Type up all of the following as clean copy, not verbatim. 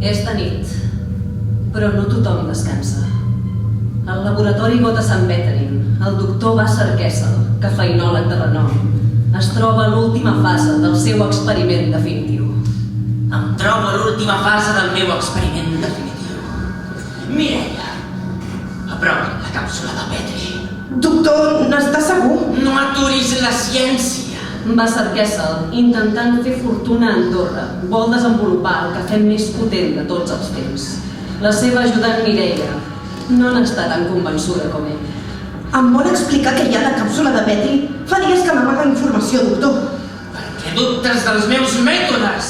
És de nit, però no tothom descansa. Al laboratori Gotha Sant Veterin, el doctor Basser Kessel, cafeïnòleg de renom, es troba a l'última fase del seu experiment definitiu. Em trobo a l'última fase del meu experiment definitiu. Mireia, aprovi la càpsula de Petri. Doctor, n'està segur? No aturis la ciència. Basser Kessel, intentant fer fortuna a Andorra, vol desenvolupar el cafè més potent de tots els temps. La seva ajudant Mireia no n'està tan convençuda com ell. Em vol explicar què hi ha a la càpsula de Petri? Fa dies que m'amaga informació, doctor. Per què dubtes dels meus mètodes?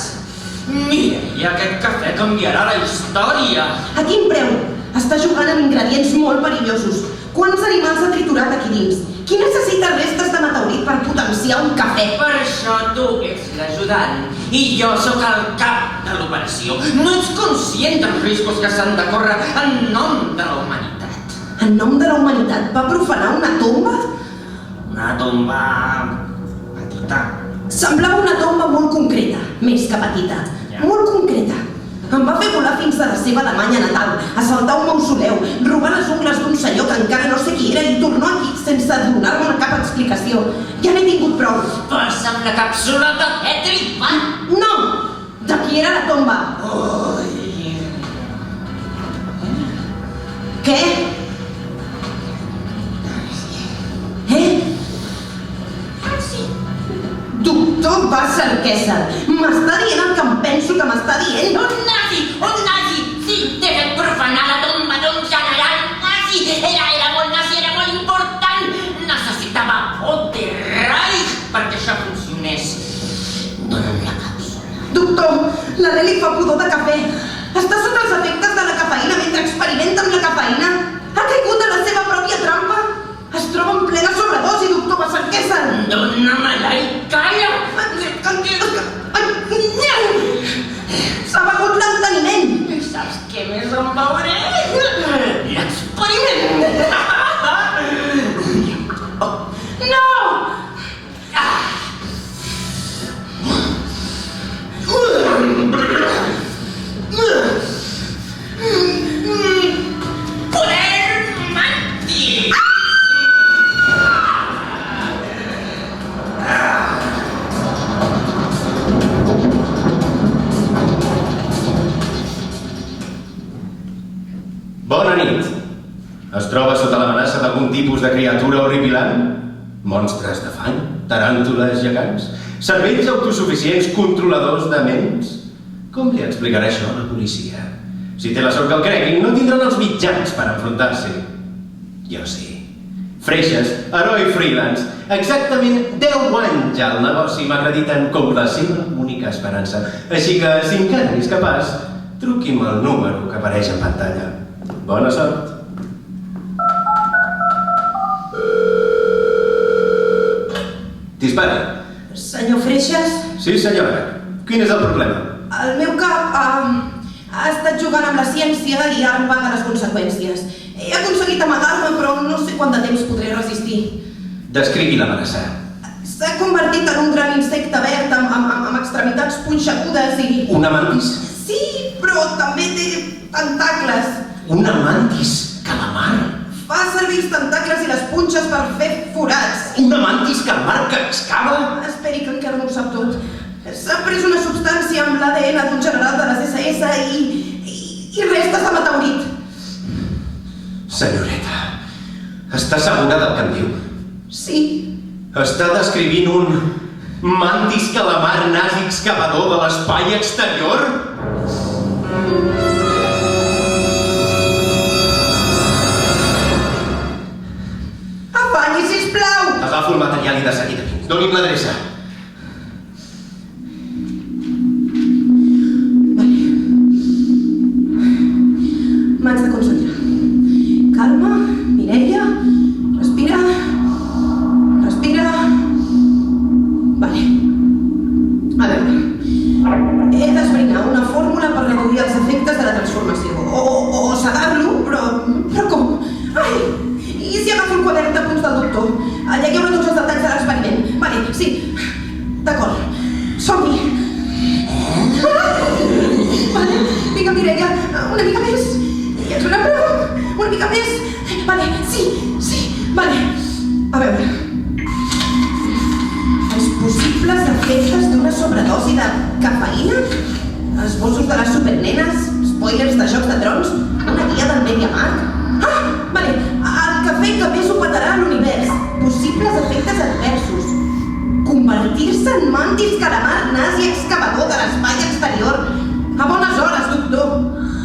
Mireia, aquest cafè canviarà la història. A quin preu? Està jugant amb ingredients molt perillosos. Quants animals ha triturat aquí dins? Qui necessita restes de meteorit per potenciar un cafè? Per això tu ets l'ajudant i jo sóc el cap de l'operació. No ets conscient dels riscos que s'han de córrer en nom de la humanitat. En nom de la humanitat va profanar una tomba? Una tomba petita. Semblava una tomba molt concreta, més que petita. Molt concreta. Em va fer volar fins a la seva Alemanya natal, assaltar un mausoleu, robar les ungles d'un senyor que encara no sé qui era i tornar aquí sense donar-me cap explicació. Ja n'he tingut prou. Passa'm la càpsula de Petri, va! No! De qui era la tomba? Ui. Què? Doctor Basser Kessel, m'està dient el que em penso que m'està dient? Un nazi! Un nazi! Sí, t'he fet profanar la tomba d'un general nazi! Era molt nazi, era molt important! Necessitava Reich perquè això funcionés. Dona'm la càpsula. Doctor, la Nelly fa pudor de cafè. Està sota els efectes de la cafeïna mentre experimenta amb la cafeïna. Ha caigut a la seva pròpia trampa. Es troba en plena sobredosi, doctor Basser Kessel. Dóna-me-la i calla! S'ha begut l'enteniment. Saps què més em veuré? L'experiment! No! Poder mentir! Bona nit. Es troba sota l'amenaça d'algun tipus de criatura horripilant? Monstres de fang? Taràntules gegants? Cervells autosuficients controladors de ments? Com li explicarà això a la policia? Si té la sort que el creguin, no tindran els mitjans per enfrontar-s'hi. Jo sí. Freixes, heroi freelance, exactament 10 anys al negoci m'acrediten com la seva única esperança. Així que, si encara n'és capaç, truqui'm el número que apareix en pantalla. Bona sort. Dispari. Senyor Freixes, Sí, senyora. Quin és el problema? el meu cap ha estat jugant amb la ciència i ara em paga les conseqüències. He aconseguit amagar-me, però no sé quant de temps podré resistir. Descrigui l'amenaça. S'ha convertit en un gran insecte verd amb extremitats punxegudes i... Una mantis? Sí, però també té tentacles. Una mantis calamar? Fa servir els tentacles i les punxes per fer forats. Una mantis calamar que excava? Esperi que encara no ho sap tot. S'ha pres una substància amb l'ADN d'un general de les SS i restes de meteorit. Senyoreta, està segura del que em diu? Sí. Està descrivint un mantis calamar nazi excavador de l'espai exterior? Afanyi, sisplau! Agafo el material i de seguida vinc. Doni'm l'adreça. M'haig de concentrar. Calma, Mireia, respira. Respira. Vale. A veure. He d'esbrinar una fórmula per reduir els efectes de la transformació. O segar-lo, però com? Ai! I si agafo el quadern de punts del doctor? Allà hi haurà tots els detalls de l'experiment. Vale, sí. Mireia, una mica més. I és una prova. Una mica més. Vale, sí, vale. A veure. Els possibles efectes d'una sobredosi de cafeïna? Esbossos de les supernenes? Spoilers de Jocs de Trons? Una guia del MediaMarkt? Ah, vale. El cafè que més ho petarà a l'univers. Possibles efectes adversos. Convertir-se en mantis calamar nazi excavador de l'espai exterior. A bones hores, doctor.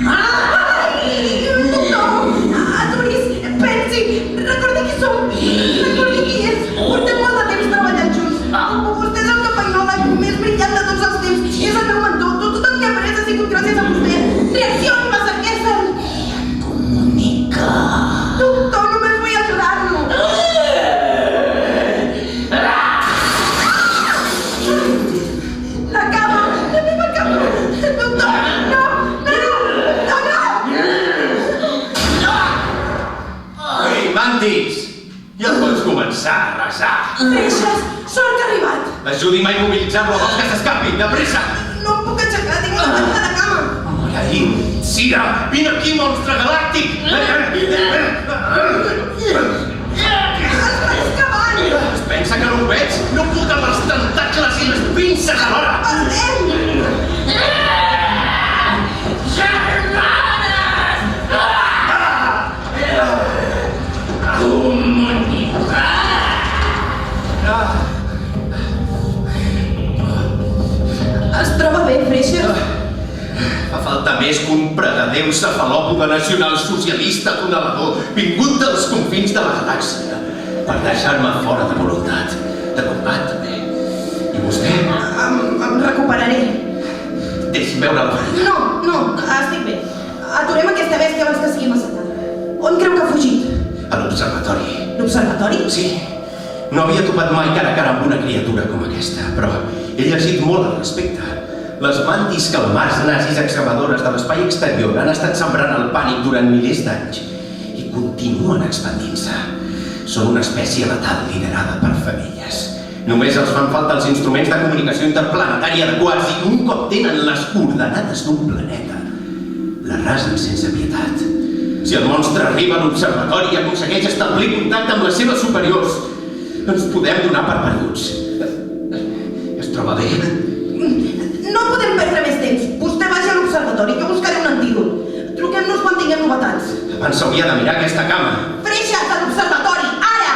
Ai, doctor! Aturis, pensi, recordi qui som. Recordi qui és. Portem molt de temps treballant junts. Vostè és el cafeinòleg més brillant de tots els temps. És el meu mentor. Tot el que he après ha sigut gràcies a vostè. Reaccioni, Massaquesa! Comunica. Doctor, només vull ajudar-lo. La cama, la meva cama. Doctor, no. Ei, mantis! Ja pots començar a resar. Freixes, sort que ha arribat. Ajudi'm a immobilitzar-lo abans que s'escapi, de pressa! No em puc aixecar, tinc la manta de la cama. Moraïn, Cira, vine aquí, monstre galàctic! Està excavant. Es pensa que no ho veig? No puc amb els tentacles i les pinces alhora! Perdem. Es troba bé, Freixes? Fa falta més que un pregadeu cefalòpode nacional-socialista tunelador vingut dels confins de la galàxia per deixar-me fora de voluntat, de combat també. I vostè? Em recuperaré. Deixi'm veure'l. No, estic bé. Aturem aquesta bèstia abans que sigui massa tard. On creu que ha fugit? A l'observatori. L'observatori? Sí. No havia topat mai cara a cara amb una criatura com aquesta, però he llegit molt al respecte. Les mantis calmars nazis excavadores de l'espai exterior han estat sembrant el pànic durant milers d'anys i continuen expandint-se. Són una espècie letal liderada per femelles. Només els fan falta els instruments de comunicació interplanetària adequats i un cop tenen les coordenades d'un planeta, l'arrasen sense pietat. Si el monstre arriba a l'observatori i aconsegueix establir contacte amb les seves superiors, ens podem donar per perduts. Es troba bé? No podem perdre més temps. Vostè vagi a l'observatori, jo buscaré un antídot. Truquem-nos quan tinguem novetats. Abans s'hauria de mirar aquesta cama. Freixes, a l'observatori, ara!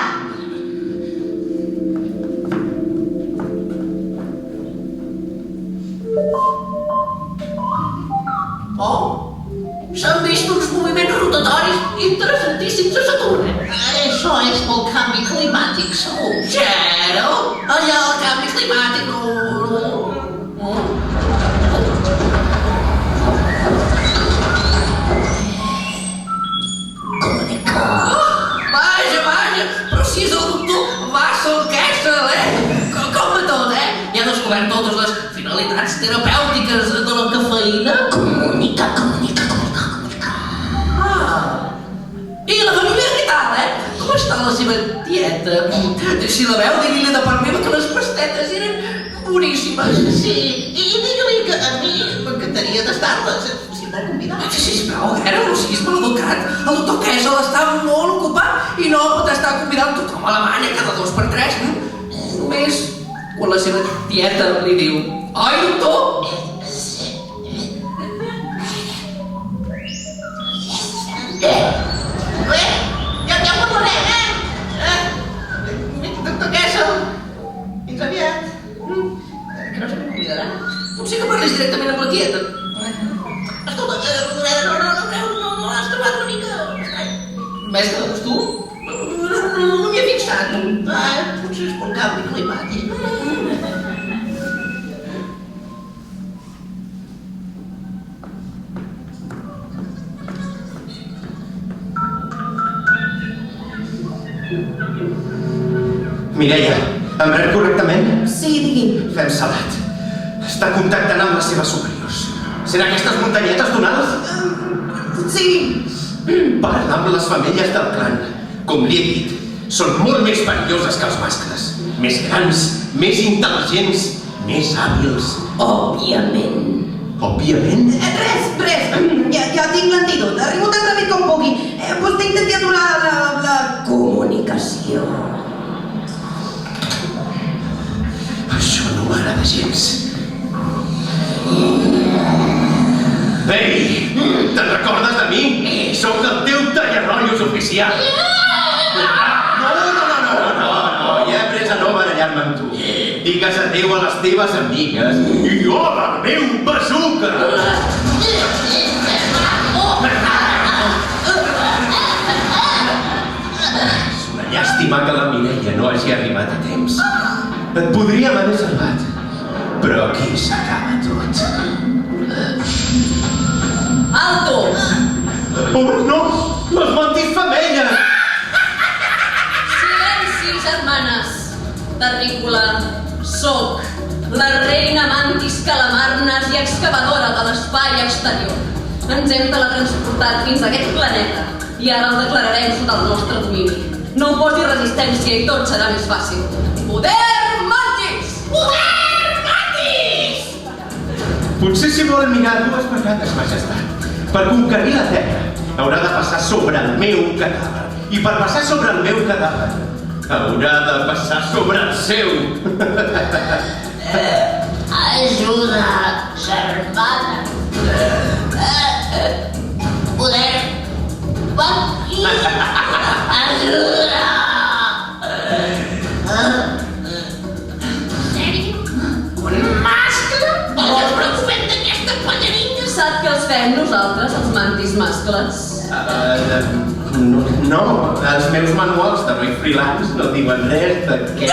Oh, s'han vist uns moviments rotatoris interessantíssims a Saturn. Això és pel canvi climàtic, segur. Zero! Allò, el canvi climàtic, Vaja, però si és el doctor Vassalquessel, Com va tot, Ja ha descobert totes les finalitats terapèutiques de la cafeïna? Comunica. I la família què tal, Com està la seva tieta? Si la veu, digui-li de part meva que les pastetes eren boníssimes. Sí, i digue-li que a mi m'encantaria tastar-les, si vol convidar. Sisplau, no siguis maleducat. El doctor Kessel està molt ocupat i no pot estar convidant tothom a Alemanya cada 2 per 3. Només quan la seva tieta li diu: "Ai, doctor!" Ja ho parlarem, Doctor Kessel, fins aviat. Creus que m'oblidarà? Potser que parlis directament amb la tieta. Escolta, no has trobat una mica estrany? Més que de costum? No m'hi he fixat. Potser és pel canvi climàtic. Mireia, em rep correctament? Sí, digui'm. Fem salat. Està contactant amb les seves superiors. Sent aquestes muntanyetes donades? Sí. Parla amb les femelles del clan. Com li he dit, són molt més perilloses que els mascles. Més grans, més intel·ligents, més hàbils. Òbviament. Òbviament. Res. Ja tinc l'antídot. Arribo tan ràpid com pugui. Vostè intenti aturar la comunicació. Això no m'agrada gens. Ei, te'n recordes de mi? Sóc el teu tallarrotllos oficial. No, ja he après a no barallar-me amb tu. Digues adéu a les teves amigues i hola al meu bazooka! És una llàstima que la Mireia no hagi arribat a temps. Et podríem haver salvat, però aquí s'acaba tot. Alto! Oh, no! Les mantis femelles! Silenci, germanes! Terrícola, soc la reina mantis calamarnes i excavadora de l'espai exterior. Ens hem teletransportat fins a aquest planeta i ara el declararem sota el nostre domini. No oposi resistència i tot serà més fàcil. Poder mantis! Poder mantis! Potser si vol mirar dues vegades, majestat. Per conquerir la Terra haurà de passar sobre el meu cadàver. I per passar sobre el meu cadàver haurà de passar sobre el seu. Ajuda, germana. Poder. Ajuda. Sèrio? Un mascle? No us preocupem d'aquesta ballarina. Sap que els fem nosaltres, els mantis mascles? No, els meus manuals d'heroi freelance no diuen res de què...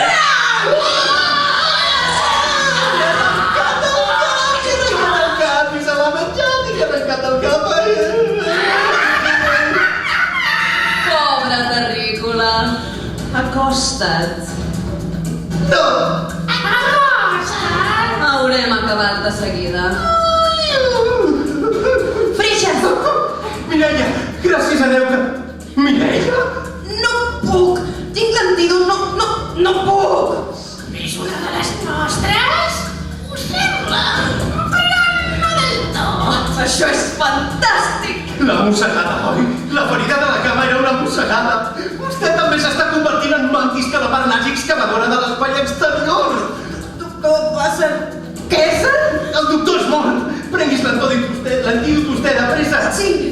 Pobra terrícola, acosta't. No! Haurem acabat de seguida. Freixes! Mireia, gràcies a Déu que... Mireia? No puc! Tinc l'antídot, no puc! És una de les nostres? Ho sembla, però no del tot. Això és fantàstic! La mossegada, oi? La ferida de la cama era una mossegada. Vostè també s'està convertint en mantis calamarnats i excavadora de l'espai exterior. Doctor, passa... Què és? El doctor és mort. Prenguis l'antídot vostè, de pressa. Sí,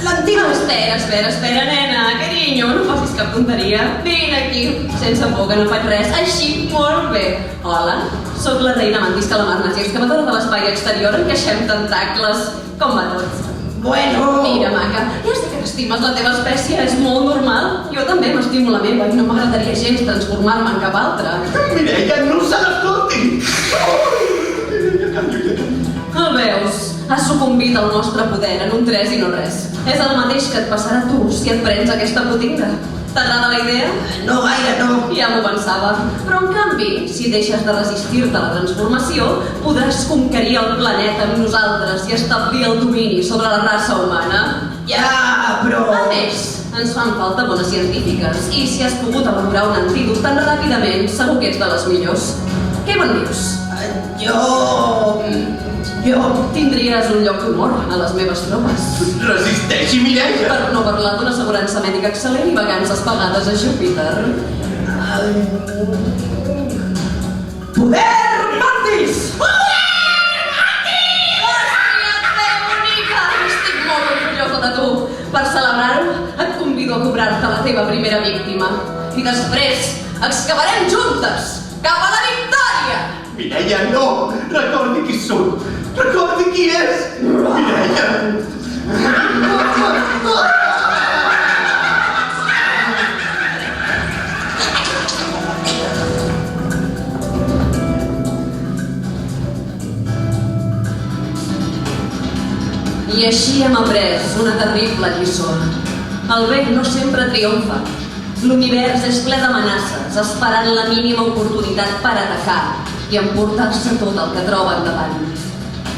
l'antídot. Espera, nena, carinyo, no facis cap tonteria. Vine aquí, sense por, que no faig res. Així, molt bé. Hola, sóc la reina mantis calamarnes i excavadora de l'espai exterior en què eixem tentacles. Com va tot? Bueno... Mira, maca, ja sé que t'estimes la teva espècie, és molt normal. Jo també m'estimo la meva i no m'agradaria gens transformar-me en cap altra. Mireia, no se l'escolti! El veus? Has sucumbit al nostre poder en un 3 i no res. És el mateix que et passarà a tu si et prens aquesta potinga. T'agrada la idea? No gaire, no. Ja m'ho pensava. Però en canvi, si deixes de resistir-te a la transformació, podràs conquerir el planeta amb nosaltres i establir el domini sobre la raça humana. Ja, però... A més, ens fan falta bones científiques i si has pogut elaborar un antídot tan ràpidament, segur que ets de les millors. Què me'n dius? Jo... Tindries un lloc d'honor a les meves tropes. Resisteixi, Mireia! Per no parlar d'una assegurança mèdica excel·lent i vacances pagades a Júpiter. Poder mantis! Poder mantis! Hòstia, bonica! Estic molt orgullosa de tu. Per celebrar-ho, et convido a cobrar-te la teva primera víctima. I després, excavarem juntes cap a la victòria! Mireia, no! Recordi qui sóc! Recordi qui és! Mireia! I així hem après una terrible lliçó. El bé no sempre triomfa. L'univers és ple d'amenaces, esperant la mínima oportunitat per atacar i emportar-se tot el que troba endavant.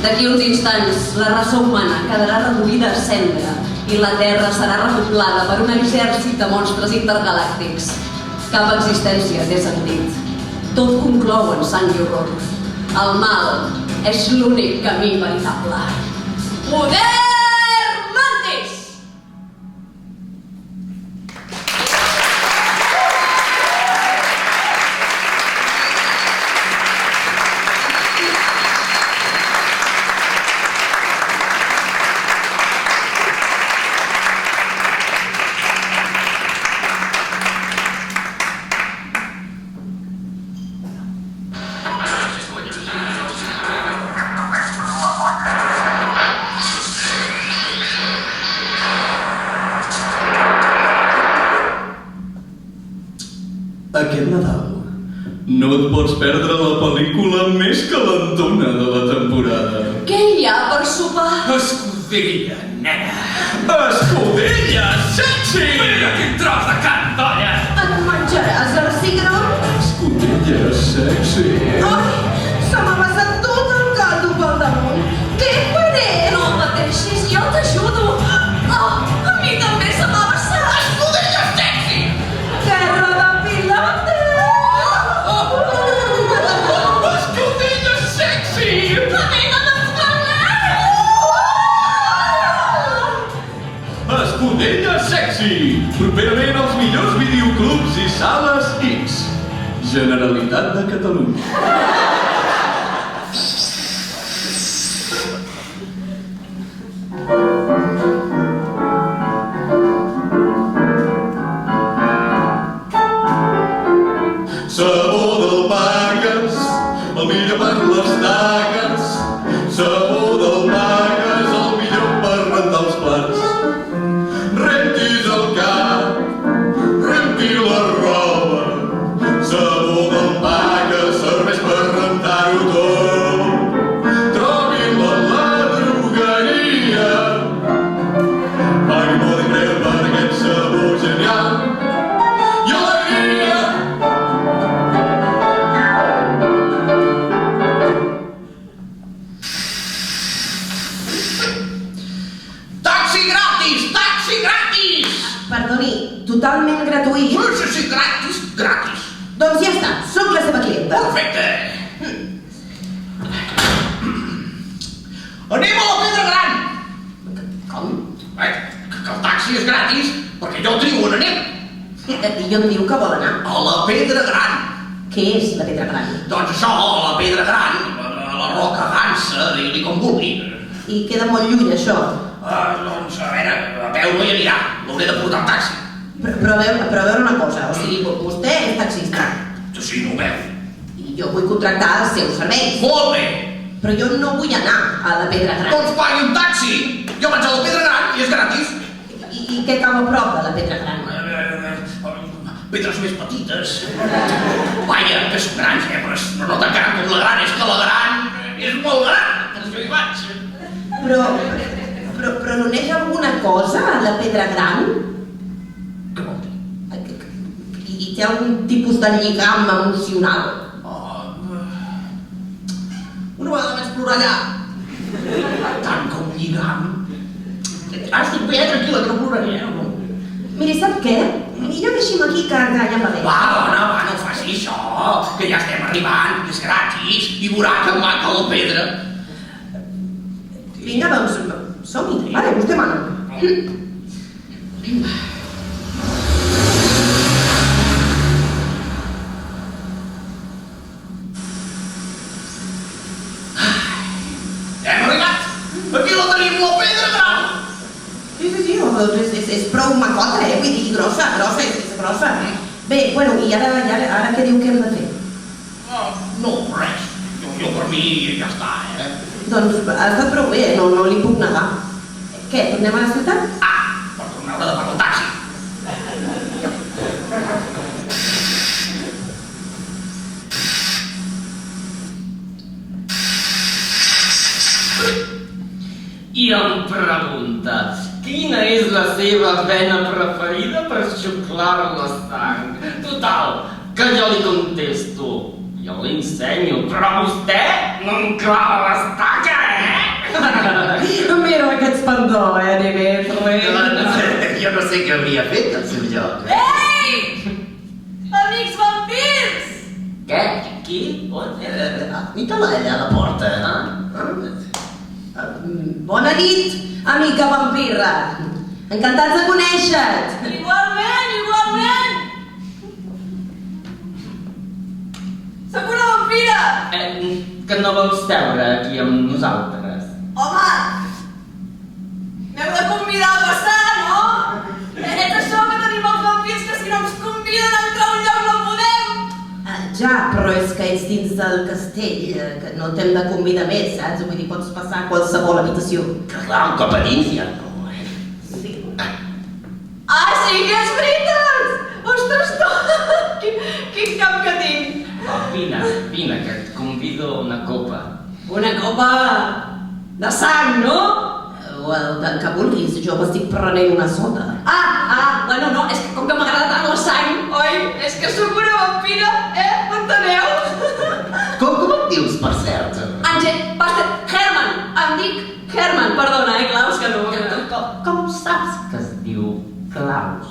D'aquí uns instants, la raça humana quedarà reduïda a cendra i la Terra serà repoblada per un exèrcit de monstres intergalàctics. Cap existència té sentit. Tot conclou en sang i horror. El mal és l'únic camí veritable. Poder Mantis! Aquest Nadal no et pots perdre la pel·lícula més calentona de la temporada. Què hi ha per sopar? Escudella, nena. Escudella sexy! Mira quin tros de carn d'olla! Et menjaràs el cigró? Escudella sexy! Ai, se m'ha passat tot el caldo pel damunt. Què faré? No pateixis, jo t'ajudo. Oh, a mi també se m'ha passat. Escudella sexy! Terra de pilota! Escudella sexy! Escudella sexy! Properament als millors videoclubs i sales X. Generalitat de Catalunya. Sabó del Bages, el millor per les taques. Sabó del Bages, el millor per rentar els plats. Rentis el cap, renti la roba. Sabó del Bages serveix per rentar-ho tot. Trobi-la a la drogueria. Pagui molt i preu per aquest sabó genial. I alegria! Taxi gratis! Taxi gratis! Perdoni, totalment gratuït. Sí, sí, gratis, gratis. Doncs ja està, sóc la seva clienta. Perfecte. Anem a la Pedra Gran. Com? Que el taxi és gratis perquè jo trigo on anem. I on diu que vol anar? A la Pedra Gran. Què és la Pedra Gran? Doncs això, a la Pedra Gran, a la Roca Gansa, digui com vulgui. I queda molt lluny, això. Doncs, a veure, a peu no hi anirà. L'hauré de portar al taxi. Però a veure una cosa, o sigui, vostè és taxista. Sí, no ho veu. I jo vull contractar els seus serveis. Molt bé. Però jo no vull anar a la Pedra Gran. Doncs pagui un taxi. Jo vaig a la Pedra Gran i és gratis. I què cau a prop de la Pedra Gran? Pedres més petites. Vaja, que són grans, però no tan gran com la gran. És que la gran és molt gran. Que jo hi vaig. Però no neix alguna cosa a la Pedra Gran? Què vol dir? I té algun tipus de lligam emocional? Una vegada vaig plorar allà. Tant com lligam. Estic bé, tranquil·la, que no ploraré, no? Miri, sap què? Millor deixi'm aquí que ja em va bé. Va, dona, va, no faci això, que ja estem arribant, és gratis, i veurà que maca la pedra. Vinga, doncs, som-hi. Vale, vostè mana. Hem arribat! Aquí la tenim, la pedra gran! Sí, doncs és prou macota, vull dir, grossa, és grossa. Bé, bueno, i ara què diu que hem de fer? No, res. Jo per mi ja està, Doncs ha estat prou bé, no li puc negar. Què, tornem a la ciutat? Per tornar haurà de pagar el taxi. I em pregunta, quina és la seva vena preferida per xuclar la sang? Total, que jo li contesto. Jo li ensenyo, però vostè no em clava l'estaca, Mira aquest espandó, Dimitri. Jo no sé què hauria fet al seu lloc. Ei! Amics vampirs! Què? Qui? On? Mira-la allà a la porta. Bona nit, amiga vampira. Encantats de conèixer-te. Igualment, igualment! Sóc una vampira! Que no vols seure aquí amb nosaltres? Home! M'heu de convidar a passar, no? És això que tenim els vampirs, que si no ens conviden a entrar a un lloc no podem! Ja, però és que ets dins del castell, que no t'hem de convidar més, saps? Vull dir, pots passar a qualsevol habitació. Clar, un cop a dins ja no. Sí. Ah, sí que és veritat! Ostres, tu! Quin cap que tinc! Vine, que et convido a una copa. Una copa de sang, no? O el que vulguis, jo m'estic prenent una soda. Bueno, no, és que com que m'agrada tant la sang, oi? És que sóc una vampira, m'enteneu? Com et dius, per cert? Herman, em dic Herman, perdona, Klaus, que no... Com saps que es diu Klaus?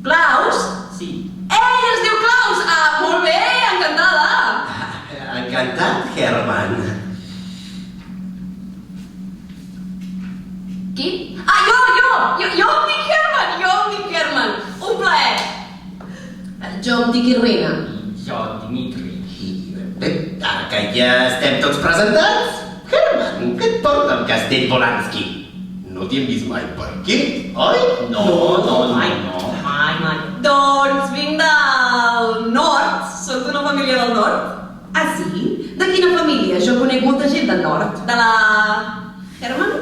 Klaus? Sí. Ell es diu Klaus! Molt bé, encantada! Encantat, Herman. Qui? Jo em dic Herman! Un plaer! Jo em dic Irina. Jo, Dimitri. Bé, ara que ja estem tots presentats, Herman, què et porta al castell Polanski? No t'hi hem vist mai per aquí, oi? Mai. Doncs vinc del nord, soc d'una família del nord. Ah, sí? De quina família? Jo conec molta gent del nord. De la... Herman?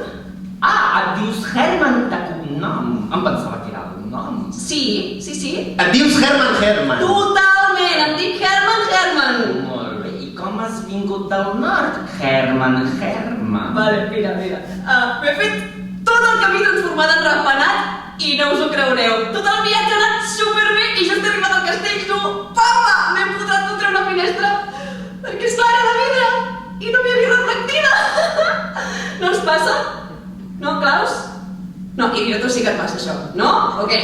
Et dius Herman de cognom. Em pensava que era el nom. Sí. Et dius Herman. Totalment, em dic Herman. Molt bé. I com has vingut del nord? Herman. Vale, mira. M'he fet tot el camí transformat en ratpenat i no us ho creureu. Tot el viatge ha anat superbé i just he arribat al castell, tu, papa, m'he podrat contra una finestra perquè esclar era de vidre i no m'hi havia reflectida. No us passa? No, Klaus? No, i a tu sí que et passa això, no? O què?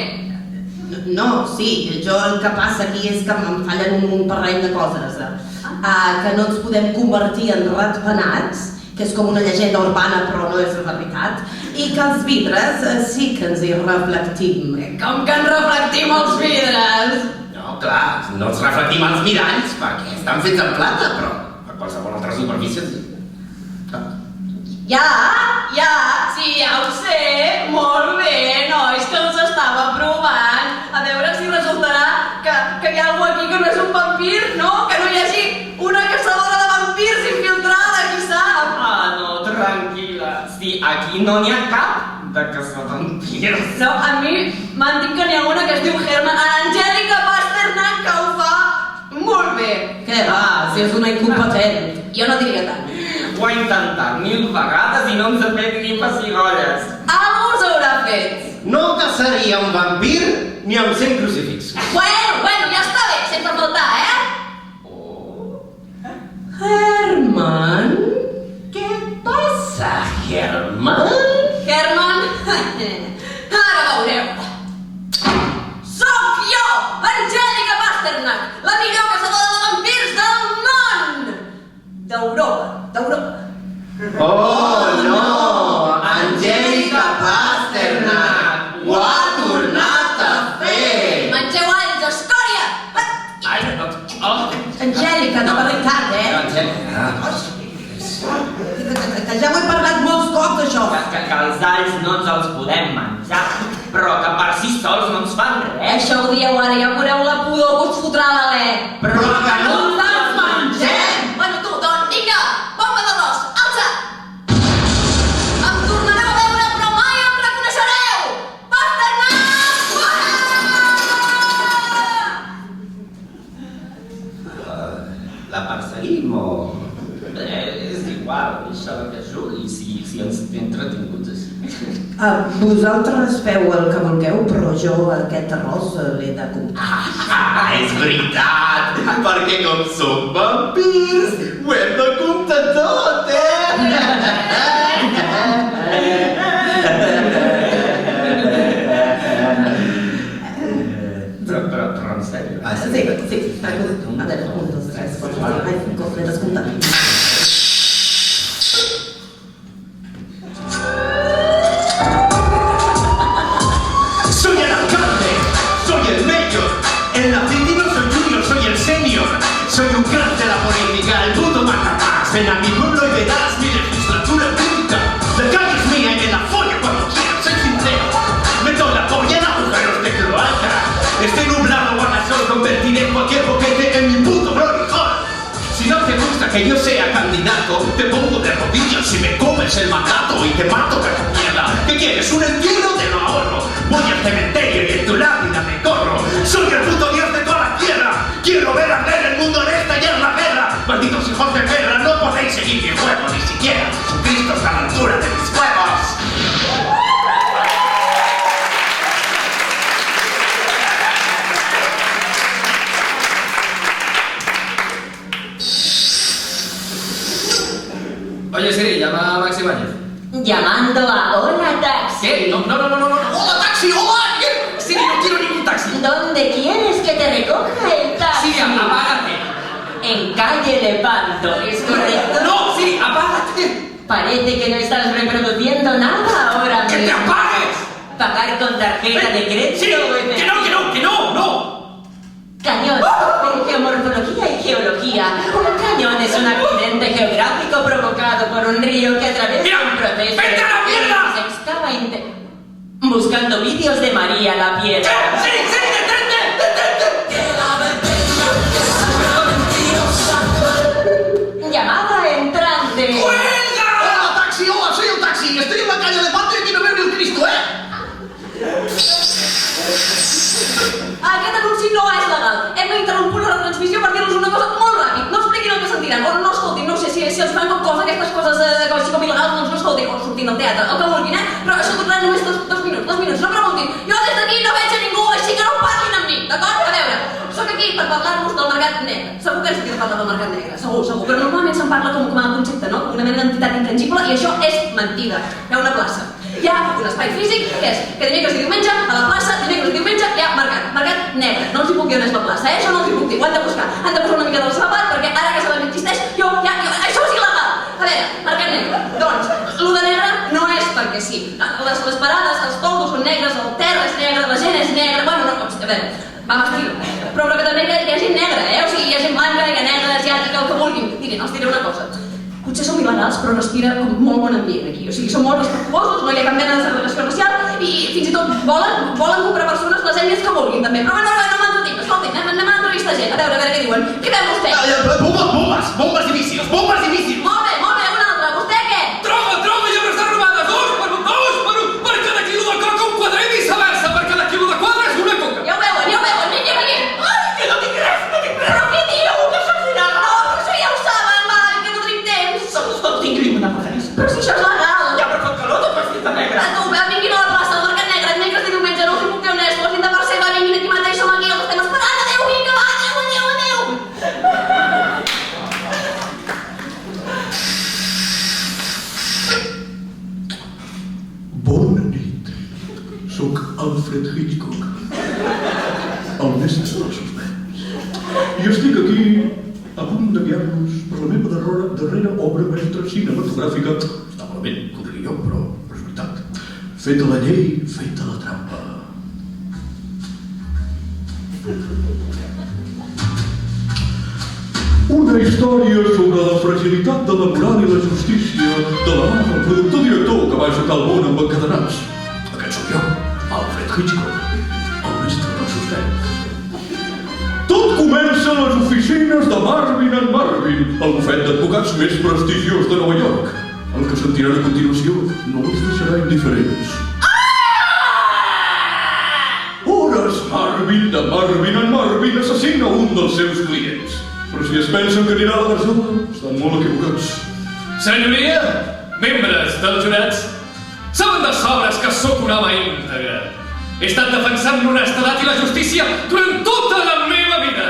No, sí, jo el que passa aquí és que em fallen un parell de coses. Que no ens podem convertir en ratpenats, que és com una llegenda urbana però no és la veritat, i que els vidres sí que ens hi reflectim. Com que ens reflectim els vidres? No, clar, no ens reflectim als miralls perquè estan fets en plata, però a qualsevol altra superfície sí. Sí, ja ho sé, molt bé, nois, que els estava provant. A veure si resultarà que hi ha algú aquí que no és un vampir, no? Que no hi hagi una caçadora de vampirs infiltrada, qui sap? No, tranquil·la. Sí, aquí no n'hi ha cap de caçavampirs. No, a mi m'han dit que n'hi ha una que es diu Herman, Angèlica Pasternak, que ho fa molt bé. Què va, si és una incompetent. Jo no diria tant. Ho ha intentat 1000 vegades i no ens ha fet ni pessigolles. Algú us haurà fet. No caçaria un vampir ni amb 100 crucifixos. Bueno, ja està bé, sense faltar, Herman? Què passa, Herman? Herman, ara veureu. Sóc jo, Angèlica Pasternak, la millor caçadora de vampirs del món! D'Europa. Oh, no! Angèlica Pasternak! Ho ha tornat a fer! Mengeu alls, escòria! Angèlica, de veritat, Angèlica... Que ja ho he parlat molts cops, això. Que els alls no ens els podem menjar, però que per si sols no ens fan res. Això ho dieu ara, ja veureu la pudor que us fotrà l'alè. Però que no ens els mengem! Bueno, tu, doncs, vinga, bomba d'arròs, alça! Em tornareu a veure, però mai em reconeixereu! Pasternak! La perseguim o... És igual, això que jugui, si ens té entretinguts així. Vosaltres feu el que vulgueu, però jo aquest arròs l'he de comptar. És veritat! Perquè com som vampirs, ho hem de comptar tot, Però en sèrio? Sí. A veure, 1, 2, 3, 4, 5, 5, l'he descomptat. es el mandato y te mato, cara mierda. ¿Qué quieres? ¿Un entierro? Te lo ahorro. Voy al cementerio y en tu lápida me corro. Soy el puto dios de toda la tierra. Quiero ver arder el mundo en esta y en la guerra. Malditos hijos de perra, no podéis seguir mi juego, ni siquiera Jesucristo está a la altura de mis huevos. Oye, Siri, llama a Maxi Ibáñez. Llamando a Hola Taxi. ¿Qué? No. ¡Hola, taxi! ¡Hola! Siri, no quiero ningún taxi. ¿Dónde quieres que te recoja el taxi? Siri, apágate. En calle Lepanto, ¿es correcto? ¡No, Siri, apágate! Parece que no estás reproduciendo nada ahora mismo. ¡Que te apagues! ¿Pagar con tarjeta de crédito? Siri, o efectivo? que no. Cañón, en geomorfología y geología, un cañón es un accidente geográfico provocado por un río que atraviesa ¡Mira! un proceso ¡Vete a la mierda! se excava buscando vídeos de María la Piedra. ¡Siri, detente! Llamada entrante. ¡Cuelga! ¡Hola, taxi! ¡Hola, soy un taxi! Estoy en la calle de Pato y aquí no veo ni un Cristo, ¿eh? Aquest anunci no és legal. Hem d'interrompre la transmissió per dir-los una cosa molt ràpid. No expliquin el que sentiran, o no escoltin, no sé si els fan com cosa, aquestes coses així com il·legals, doncs no escoltin, o sortint del teatre, el que vulguin, Però això durarà només dos minuts, no preguntin. Jo des d'aquí no veig a ningú, així que no parlin amb mi, d'acord? A veure, soc aquí per parlar-vos del mercat negre. Segur que he sentit parlar del mercat negre, segur, però normalment se'n parla com a concepte, no? Com una mena d'entitat intangible, i això és mentida. Hi ha una plaça. Hi ha un espai físic que és que dimecres i diumenge a la plaça, dimecres i diumenge hi ha mercat negre. No els hi puc dir on és la plaça, això no els hi puc dir, ho han de buscar. Han de posar una mica del sabat perquè ara que saben que existeix, això és il·legal. A veure, mercat negre. Doncs, lo de negre no és perquè sí. Les parades, els toldos són negres, el terra és negre, la gent és negra, bueno, no, a veure, va vestir. Però que també hi ha gent negra, O sigui, hi ha gent blanca, hi ha negra, asiàtica, el que vulguin. Miren, els diré una cosa. Potser som il·legals, però respira com molt bon ambient aquí. O sigui, som molt respectuosos, no hi ha cap mena de segregació racial i fins i tot volen comprar persones les ètnies que vulguin, també. Però no m'entretinc, escoltin, anem a entrevistar gent, a veure què diuen. Què veu vostè? Bombes i míssils! Molt bé, un altre. Vostè què? Droga, llibres de robada, 2 per 1, per cada quilo de coca un quadret i viceversa, per cada quilo de quadre és una coca. Ja ho veuen, vinga. Ai, que no tinc res. Però què diu? Que s'ha final? No, però això ja ho saben, va, que no tenim temps. Tinguin una preferència. Però si això és legal. Ja, però fa calor, tot vestit de negre. Tu, vinguin a la plaça del mercat negre, dimecres i diumenge, no us hi puc dir on és, posin de Mercè, va, vinguin aquí mateix, som aquí, els estem esperant, adéu, vinga, va, adéu. Bona nit. Soc Alfred Hitchcock, el mestre del suspens. I estic aquí a punt de guiar-nos per la meva darrera obra mestra cinematogràfica. Està malament, que ho digui jo, però és veritat. Feta la llei, feta la trampa. Una història sobre la fragilitat de la moral i la justícia de la mà del productor-director que va ajudar el món amb encadenats. Aquest sóc jo, Alfred Hitchcock, el mestre del suspens. Tot comença a les oficines de Marvin & Marvin, el bufet d'advocats més prestigiós de Nova York. El que sentiran a continuació no els deixarà indiferents. Hores Marvin de Marvin & Marvin assassina un dels seus clients. Però si es pensen que anirà a la garjola, estan molt equivocats. Senyoria, membres dels jurats, saben de sobres que sóc un home íntegre. He estat defensant l'honestedat i la justícia durant tota la meva vida.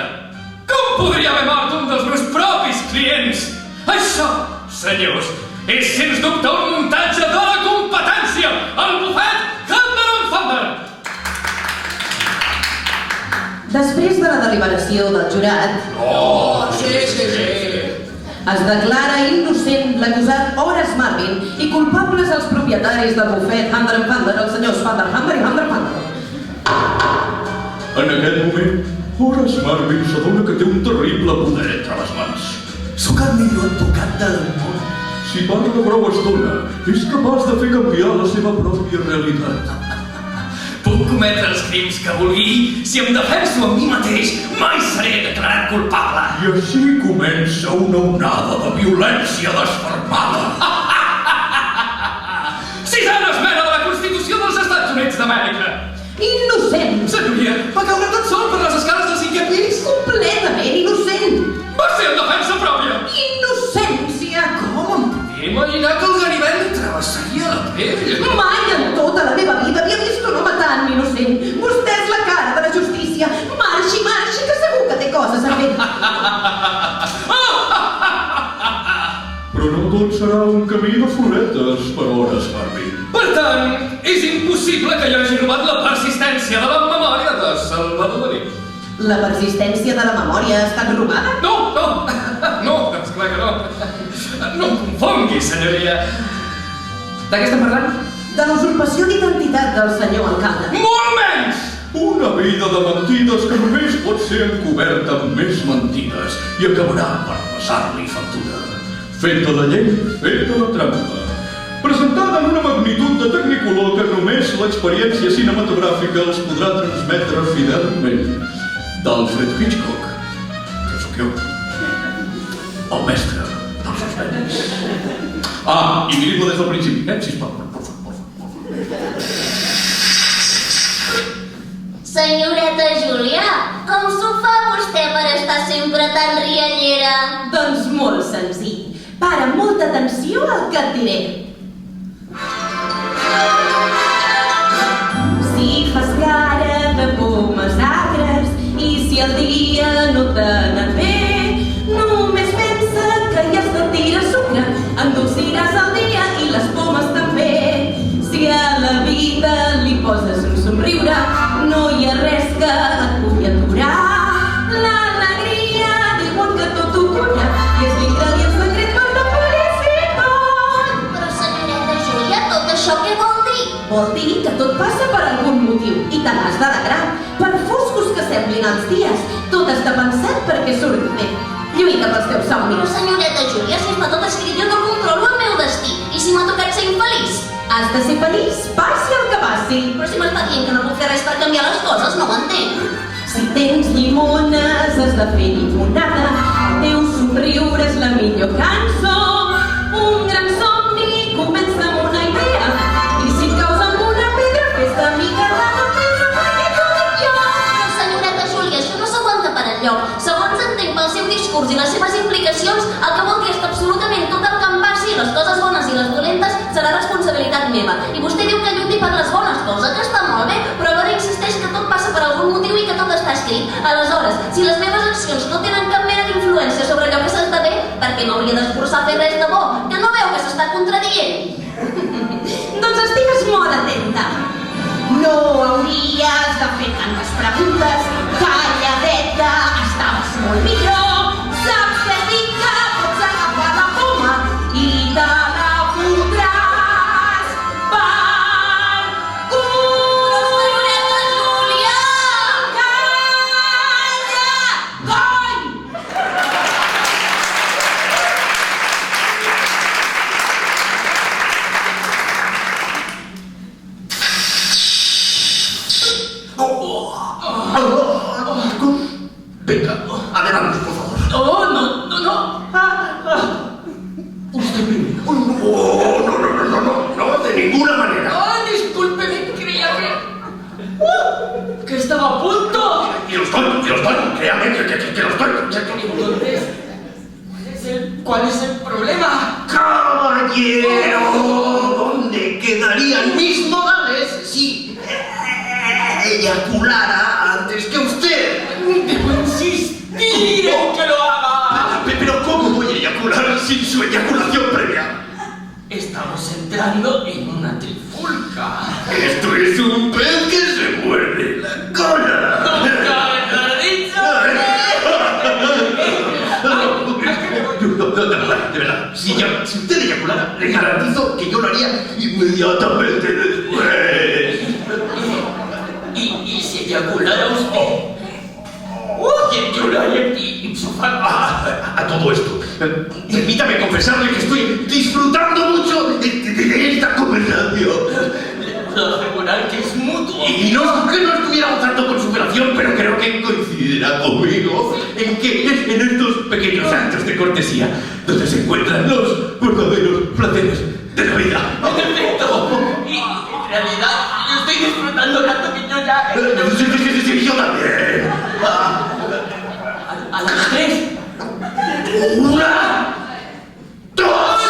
Com podria haver mort un dels meus propis clients? Això, senyors, és sens dubte un muntatge de la competència, el bufet Thunder & Thunder. Després de la deliberació del jurat, es declara innocent l'acusat Horace Marvin i culpables els propietaris del bufet Thunder & Thunder, els senyors Thunder i Thunder. En aquest moment, Horace Marvin s'adona que té un terrible poder entre les mans. Sóc el millor advocat del món. Si parla prou estona, és capaç de fer canviar la seva pròpia realitat. Puc cometre els crims que vulgui. Si em defenso a mi mateix, mai seré declarat culpable. I així comença una onada de violència desfermada. travessaria la pell. Mai en tota la meva vida havia vist un home tan innocent. Vostè és la cara de la justícia. Marxi, marxi, que segur que té coses a fer. Però no tot serà un camí de floretes per hores, Harvey. Per tant, és impossible que jo hagi robat la persistència de la memòria de Salvador Dalí. La persistència de la memòria ha estat robada? No, esclar que no. No em confongui, senyoria. De què estem parlant? De l'usurpació d'identitat del senyor alcalde. Molt menys! Una vida de mentides que només pot ser encoberta amb més mentides i acabarà per passar-li factura. Feta la llei, feta la trampa. Presentada en una magnitud de tecnicolor que només l'experiència cinematogràfica els podrà transmetre fidelment. D'Alfred Hitchcock, que sóc jo, el mestre dels suspens. I mirin-lo des del principi, sisplau, por favor. Senyoreta Júlia, com s'ho fa vostè per estar sempre tan riallera? Doncs molt senzill. Para molta atenció al que et diré. Si fas cara de pomes agres i si el dia no t'ha anat bé, només pensa que hi has de tirar sucre, endolciràs el dia i les pomes també. Si a la vida li poses un somriure, no hi ha res que et pugui aturar. L'alegria diuen que tot ho cura i és l'ingredient secret per la felicitat. Però senyoreta Júlia, tot això què vol dir? Vol dir que tot passa per algun motiu i te n'has d'alegrar. Per foscos que semblin els dies, tot està pensat perquè surti bé. Lluita pels teus Però somnis. senyoreta Júlia, si està tot escrit, jo no controlo el meu destí. I si m'ha tocat ser infeliç? Has de ser feliç, passi el que passi. Però si m'està dient que no puc fer res per canviar les coses, no ho entenc. Si tens llimones, has de fer llimonada. El teu somriure és la millor cançó. Un gran somni comença amb una idea. I si et caus amb una pedra, fes-te amiga de la pedra perquè t'ho dic jo. Però senyoreta Júlia, això no s'aguanta per enlloc. Segons entenc pel seu discurs i les seves implicacions, el que vol dir és que absolutament tot el que em passi, les coses bones i les dolentes, serà responsabilitat meva. I vostè diu que lluiti per les bones coses, que està molt bé, però alhora insisteix que tot passa per algun motiu i que tot està escrit. Aleshores, si les meves accions no tenen cap mena d'influència sobre allò que s'esdevé, per què m'hauria d'esforçar a fer res de bo? Que no veu que s'està contradient? Doncs estigues molt atenta. No hauries de fer tantes preguntes. Calladeta, estaves molt millor. Saps què dic que pots agafar la poma i te la fotràs per cul. Senyoreta Júlia! Calla! Cony! Venga, adelante, por favor. No. Usted primero. No, de ninguna manera. Discúlpeme, creía que estaba a punto. Y lo estoy, créame que lo estoy. Entonces, ¿cuál es el problema? Caballero, ¿dónde quedarían mis modales si eyaculara antes que usted? Debo insistir en que lo haga. Pero ¿cómo voy a eyacular sin su eyaculación previa? Estamos entrando en una trifulca. Esto es un pez que se muerde la cola. ¡Nunca mejor dicho! De verdad, si usted eyaculara, le garantizo que yo lo haría inmediatamente después. ¿Y si eyaculara usted? Eyacularía ipso facto. A todo esto, permítame confesarle que estoy disfrutando mucho de esta conversación. Puedo asegurar que es mutuo. Y no es que no estuviera gozando con superación, pero creo que coincidirá conmigo en que es en estos pequeños actos de cortesía donde se encuentran los verdaderos placeres de la vida. Perfecto. Y en realidad yo estoy disfrutando tanto que yo ya... Sí, yo también. A las 3. Una, dos.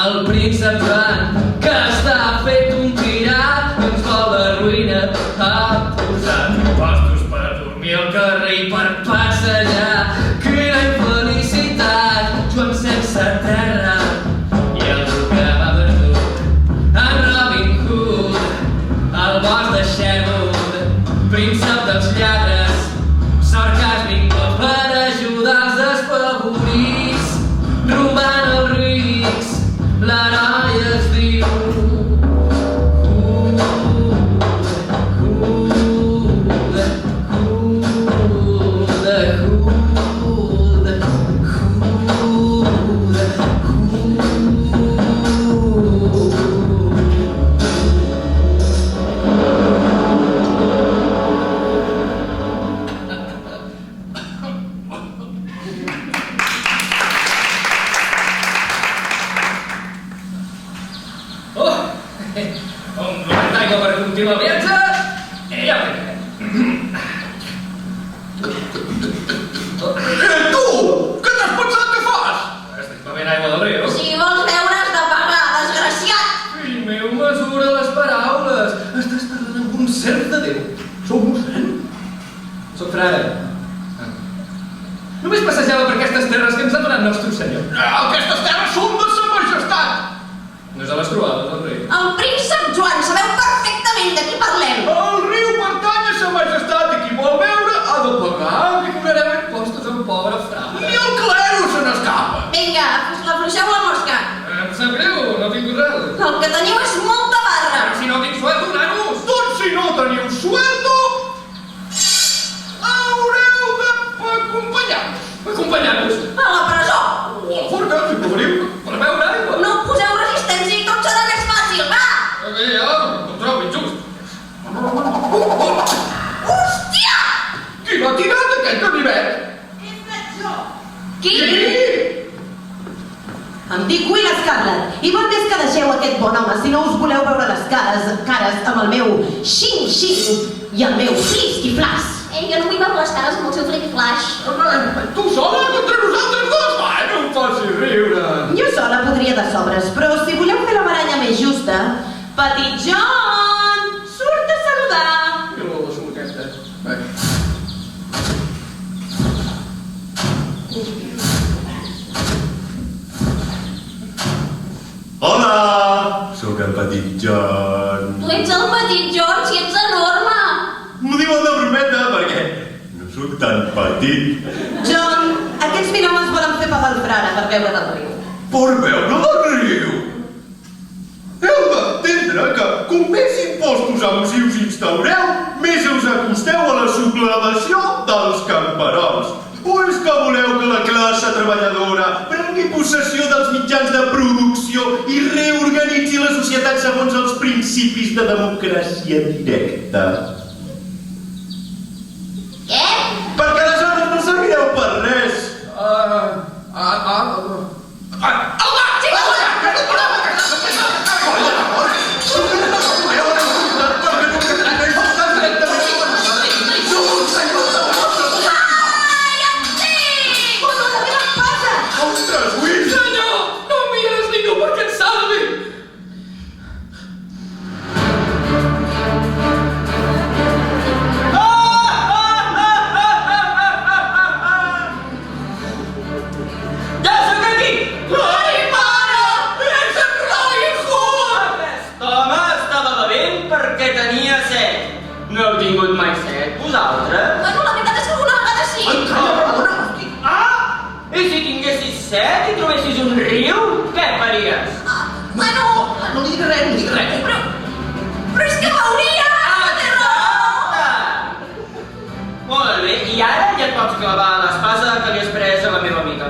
el príncep Joan, que està fet un tirat i ens vol la ruïna. Ha posat impostos per dormir al carrer i per passejar. Quina infelicitat, Joan sense terra i el que va perdut. En Robin Hood, el bosc de Sherwood, príncep dels lladres, sarcàsmic tot per ajudar els desfavorits, robant els rics, l'heroi es diu continuar el viatge i ja veurem. Tu! Què t'has pensat que fas? Estic bevent aigua del riu. Si vols beure has de pagar, desgraciat! Fill meu, mesura les paraules. Estàs parlant amb un serp de Déu. Sou mossèn? Soc frare. Només passejava per aquestes terres que ens ha donat nostre senyor. Aquestes terres són de sa majestat! No és a les croades del rei. El príncep Joan, sabeu perfectament de qui parlem. El riu pertany a sa majestat i qui vol beure ha de pagar. Li cobrarem impostos a un pobre frare. Ni el clero se n'escapa. Vinga, afluixeu la mosca. Em sap greu, no tinc res. El que teniu és molta barra. Però si no tinc sueldo, nanos! Doncs si no teniu sueldo, haureu d'acompanyar-nos. Acompanyar-nos. A la presó. O a la forca, si preferiu. Per beure aigua. No poseu resistència i tot serà més fàcil, va! Bé, ja, ho trobo injust. Hòstia! Qui l'ha tirat, aquest ganivet? Qui? Em dic Will Scarlet i val més que deixeu aquest bon home si no us voleu veure les cares amb el meu xing-xing i el meu flisqui-flas. Ei, jo no vull veure les cares amb el seu flic-flash. Tu sola contra nosaltres dos? Va, no em facis riure. Jo sola podria de sobres, però si voleu fer la baralla més justa, Petit John, surt a saludar. Mira la suma aquesta. Vai. Hola! Sóc el Petit John. Tu ets el Petit John, si ets enorme. M'ho diuen de brometa perquè no sóc tan petit. John, aquests minomes volen fer pagar el frare per beure del riu. Per veure del riu. Heu d'entendre que com més impostos abusius instaureu, més us acosteu a la sublevació dels camperols. O és que voleu que la classe treballadora prengui possessió dels mitjans de producció i reorganitzi la societat segons els principis de democràcia directa? Què? Perquè aleshores no servireu per res. Ostres, Will! Senyor, no enviaràs ningú perquè et salvi! Ja sóc aquí! Ai, mare! Ets en Robin Hood! Aquest home estava bevent perquè tenia set. No heu tingut mai set, vosaltres? Bueno, la veritat és que alguna vegada sí. I si tinguessis set i trobessis un riu, què faries? Bueno, No li dic res, no li dic res. però és que m'hauria... Molt bé, i ara ja et pots clavar l'espasa que li has pres a la meva amiga.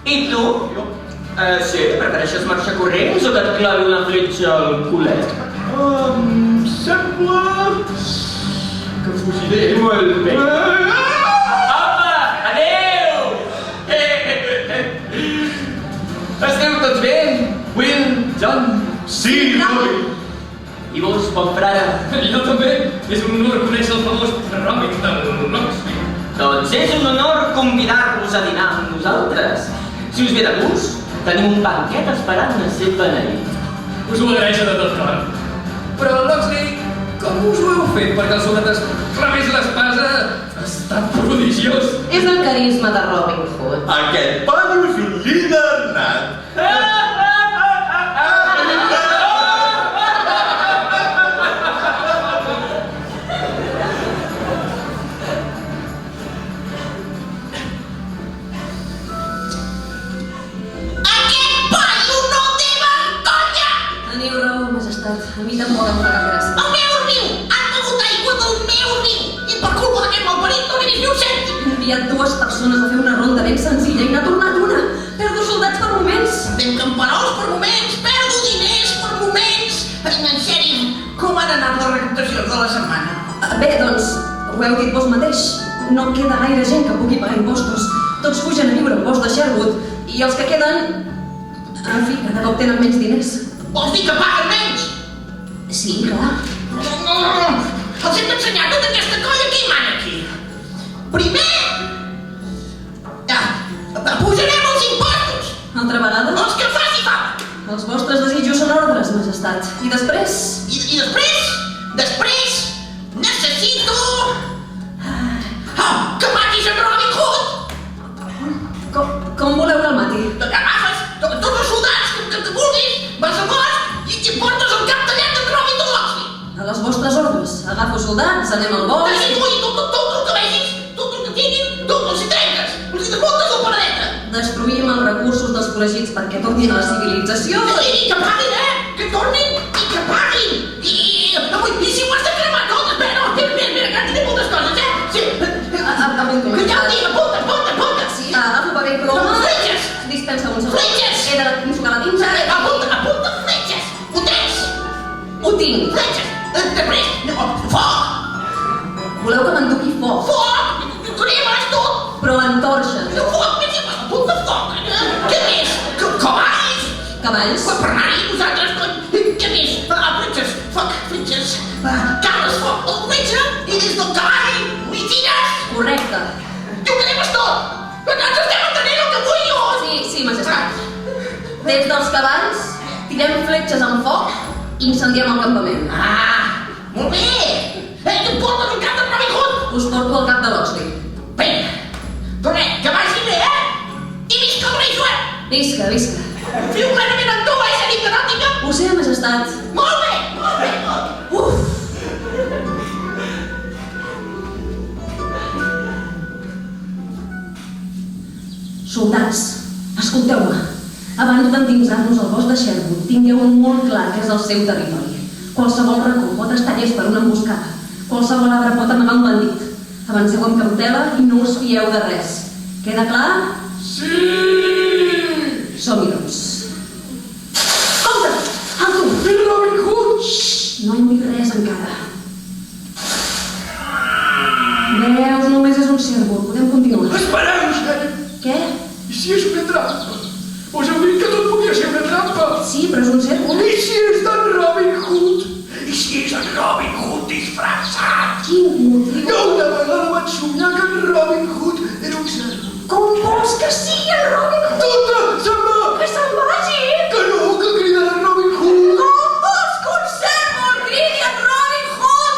I tu? Sí, prefereixes marxar corrents o que et clavi una fletxa al culet? Sembla que fugiré. Molt bé. Apa, adeu! Esteu tots bé? Will, John? Sí, Robin. I vos, bon frare? Jo també. És un honor conèixer el famós Robin del Locksley. Doncs és un honor convidar-vos a dinar amb nosaltres. Si us ve de gust, tenim un banquet esperant a ser beneït. Us ho agraeixo de tot cor. Però, Locksley, com us ho heu fet perquè el soldat es clavés l'espasa? Ha estat prodigiós. És el carisma de Robin Hood. Aquest paio és un líder nat. Teniu raó, majestat. A mi tampoc em fa cap gràcia. El meu riu! Han begut aigua del meu riu! I per culpa d'aquest malparit no n'he vist ni un cèntim! He enviat 2 persones a fer una ronda ben senzilla i n'ha tornat una. Perdo soldats per moments. Fem camperols per moments, perdo diners per moments! En sèrio, com han anat les recaptacions de la setmana? Bé, doncs, ho heu dit vos mateix. No queda gaire gent que pugui pagar impostos. Tots fugen a viure al bosc de Sherwood. I els que queden... En fi, cada cop tenen menys diners. Vols dir que paguen menys? Sí, clar. Els hem d'ensenyar tota aquesta colla que hi mana aquí. Primer... pujarem els impostos! Altra vegada? Els que faci falta! Els vostres desitjos són ordres, majestat. I després? I després? Després necessito... que matis en Robin Hood! Com voleu que el mati? Agafes tots els soldats que vulguis, vas a bosc i portes el cap tallat d'en Robin de Locksley. A les vostres ordres. Agafo soldats, anem al bosc... I tot el que vegis, tot el que tinguin, tot els hi trenques, els hi desmuntes el paradeta. Destruïm els recursos dels foragits perquè tornin a la civilització. I que paguin, que tornin i que paguin. I si ho has de cremar tot, espera, mira, que diré moltes coses, Sí. Apunto. Que ja ho dic, apunta. Sí, agafo paper i ploma. Fletxes. Dispensa un segon. Fletxes. He de ensugar la tinta. Apunta fletxes. Ho tens? Ho tinc. Fletxes. Després, foc. Voleu que m'enduqui foc? Foc. Cremes tot. Però antorxes. Foc, apunta foc. Què més? Cavalls. Cavalls? Per anar-hi nosaltres, què més? Fletxes, foc, fletxes. Carles, foc, el fletxa i des del cavall li tires. Correcte. Tu cremes tot. Ens estem entenent el que vull jo. Sí, majestat. Des dels cavalls, tirem fletxes amb foc i incendiem el campament. Molt bé. Em portes el cap de Robin Hood. Us porto al cap de Locksley. Vinga. Però que vagi bé, I visca el rei Joan. Visca. Fiu plenament en tu, ser hipnòtica. Ho sé, majestat. Molt bé. Uf! Soldats, escolteu-me. Abans d'endinsar-nos al bosc de Sherwood, tingueu molt clar que és el seu territori. Qualsevol racó pot estar llest per una emboscada. Qualsevol arbre pot amagar un bandit. Avanceu amb cautela i no us fieu de res. Queda clar? Sí! Som-hi, doncs. Compte! Alto! El Robin Hood! No hem dit res encara. Veus, només és un cérvol. Podem continuar. Espereu, xèrif! Què? I si és una trampa? Us heu dit que tot podia ser una trampa? Sí, però és un cérvol. I si és d'en Robin Hood? I si és en Robin Hood disfressat? Quin motiu? Jo una vegada vaig somiar que en Robin Hood era un cérvol. Com vols que sigui el Robin Hood? Tota, se'n va! Que se'n vagi! Que no, que cridarà en Robin Hood! Com vols que un cérvol cridi en Robin Hood?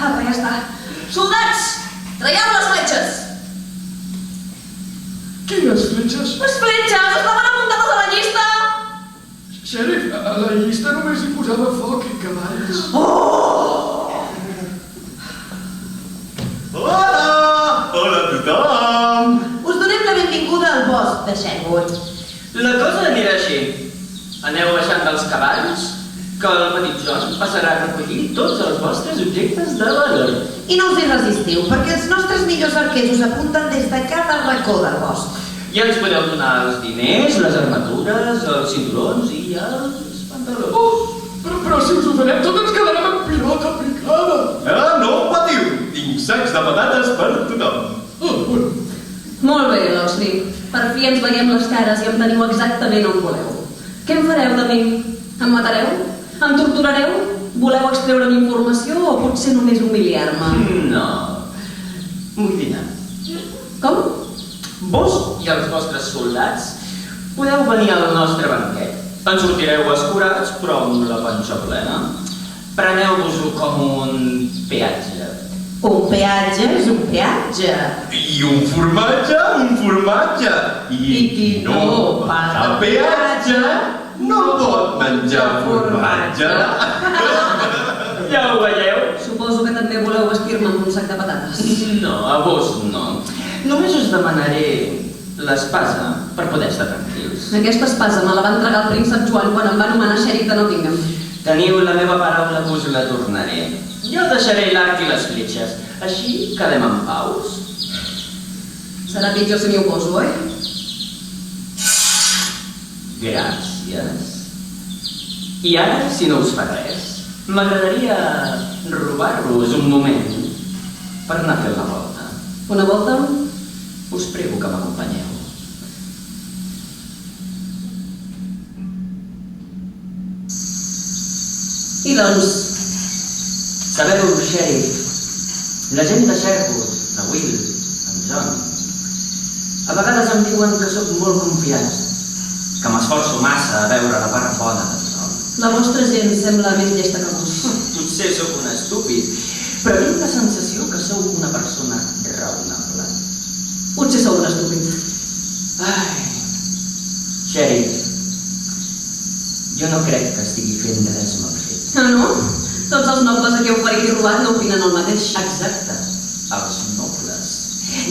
Apa, ja està. Soldats, traieu les fletxes. Quines fletxes? Les fletxes estaven apuntades a la llista. Xèrif, a la llista només hi posava foc i cavalls. Hola a tothom! Us donem la benvinguda al bosc de Sherwood. La cosa anirà així. Aneu baixant dels cavalls, que el petit John passarà a recollir tots els vostres objectes de valor. I no us hi resistiu, perquè els nostres millors arquers us apunten des de cada racó del bosc. I ens podeu donar els diners, les armadures, els cinturons i els pantalons. Però si us ho farem tot ens quedarem en pilota picada. No patiu! Tinc sacs de patates per tothom. Molt bé, Locksley. Per fi ens veiem les cares i em teniu exactament on voleu. Què em fareu de mi? Em matareu? Em torturareu? Voleu extreure'm informació o potser només humiliar-me? No. Vull dinar. Com? Vos i els vostres soldats podeu venir al nostre banquet. En sortireu escurats, però amb la panxa plena. Preneu-vos-ho com un peatge. Un peatge és un peatge. I un formatge, un formatge. I qui no paga peatge no pot menjar formatge. Ja ho veieu? Suposo que també voleu vestir-me amb un sac de patates. No, a vos no. Només us demanaré l'espasa per poder estar tranquils. Aquesta espasa me la va entregar el príncep Joan quan em va nomenar xèrif de Nottingham. Teniu la meva paraula que us la tornaré. Jo deixaré l'arc i les fletxes. Així quedem en paus. Serà pitjor si m'hi oposo, oi? Gràcies. I ara, si no us fa res, m'agradaria robar-vos un moment per anar a fer la volta. Una volta? Us prego que m'acompanyeu. I doncs, Sabeu, xèrif, la gent de Sherwood, la Will, en John, a vegades em diuen que sóc molt confiat, que m'esforço massa a veure la part bona de tothom. la vostra gent sembla més llesta que vos. Potser sóc un estúpid, però tinc la sensació que sou una persona raonable. Potser sou un estúpid. Ai, xèrif, jo no crec que estigui fent res mal fet. Ah, no? Tots els nobles a qui heu ferit i robat no opinen el mateix. Exacte, els nobles.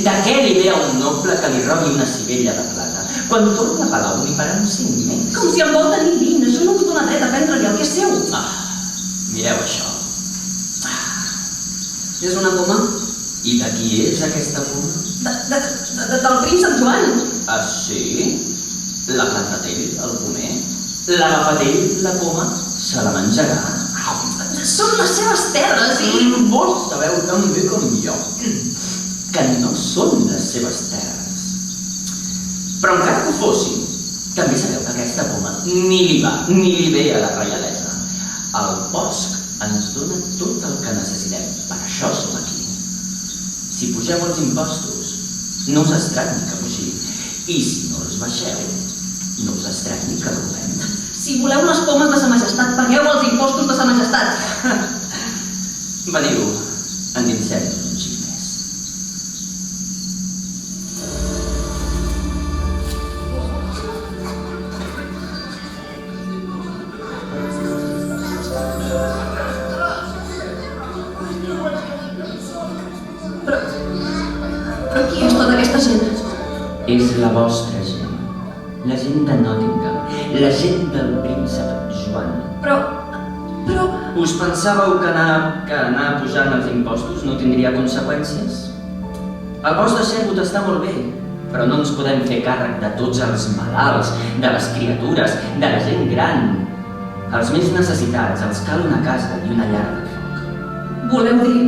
De què li ve a un noble que li robi una sivella de plata? Quan torni a palau li faran 5 més. Com si em vol tenir 20, això no us dona dret a prendre-li el que és seu. Mireu això. És una poma? I de qui és aquesta poma? Del príncep Joan. Ah, sí? L'agafa ell, el pomer? L'agafa ell, la poma? Se la menjarà? Són les seves terres i... Vos sabeu tan bé com jo que no són les seves terres. Però encara que ho fossin, també sabeu que aquesta poma ni li va, ni li ve a la reialesa. El bosc ens dona tot el que necessitem, per això som aquí. Si pugeu els impostos, no us estrany que fugim. I si no els baixeu, no us estrany que robem. Si voleu les pomes de sa majestat, pagueu els impostos de sa majestat. Veniu, endinsem-nos un xic més. Però qui és tota aquesta gent? És la vostra gent, la gent de Nottingham, la gent del príncep Joan. Però... Us pensàveu que anar pujant els impostos no tindria conseqüències? El bosc de Sherwood està molt bé, però no ens podem fer càrrec de tots els malalts, de les criatures, de la gent gran. Els més necessitats els cal una casa i una llar de foc. Voleu dir...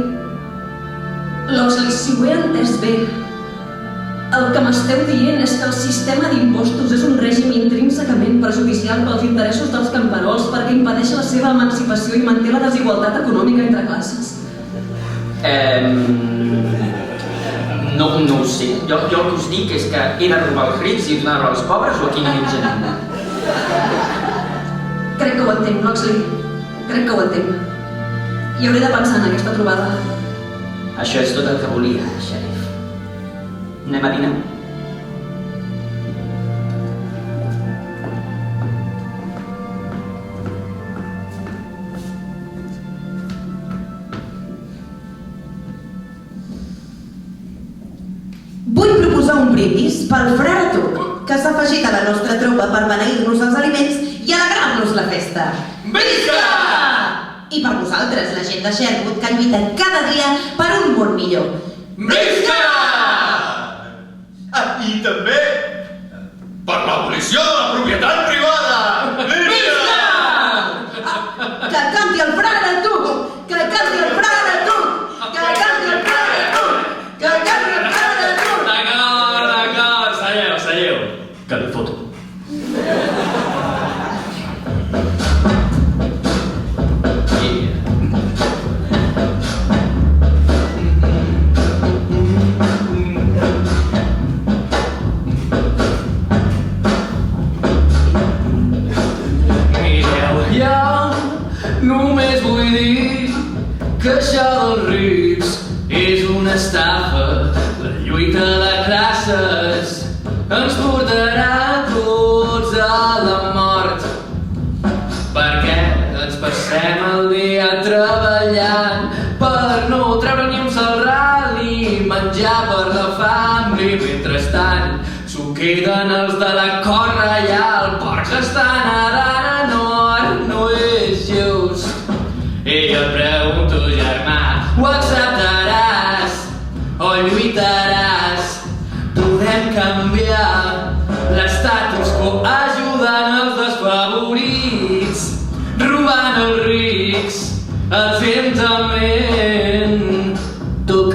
Loxley, si ho he entès bé, el que m'esteu dient és que el sistema d'impostos és un règim intrínsecament perjudicial pels interessos dels camperols perquè impedeix la seva emancipació i manté la desigualtat econòmica entre classes. No ho sé. Jo el que us dic és que he de robar els rics i donar-ho als pobres o aquí no menja ningú. Crec que ho entenc, Loxley. Crec que ho entenc. I hauré de pensar en aquesta trobada. Això és tot el que volia, xèrif. Anem a dinar? Vull proposar un brindis pel frare Tuc, que s'ha afegit a la nostra tropa per beneir-nos els aliments i alegrar-nos la festa. Visca! I per vosaltres, la gent de Sherwood, que lluita cada dia per un món millor. Visca! I també per l'abolició de la propietat privada! Visca! Que canti el frare Tuc! Que canti el frare Tuc! Que canti el frare Tuc! Que canti el frare Tuc! D'acord, seieu. Que li foto. Només vull dir que això dels rics és una estafa. La lluita de classes ens portarà a tots a la mort, perquè ens passem el dia treballant per no treure ni un sol ral i menjar per la fam. I mentrestant s'ho queden els de la cor reial, porcs estan nedant a nord, no és just. I jo et pregunto, germà, ho acceptaràs o lluitaràs? Podem canviar l'estatus quo ajudant els desfavorits, robant els rics, atentament. Tuc.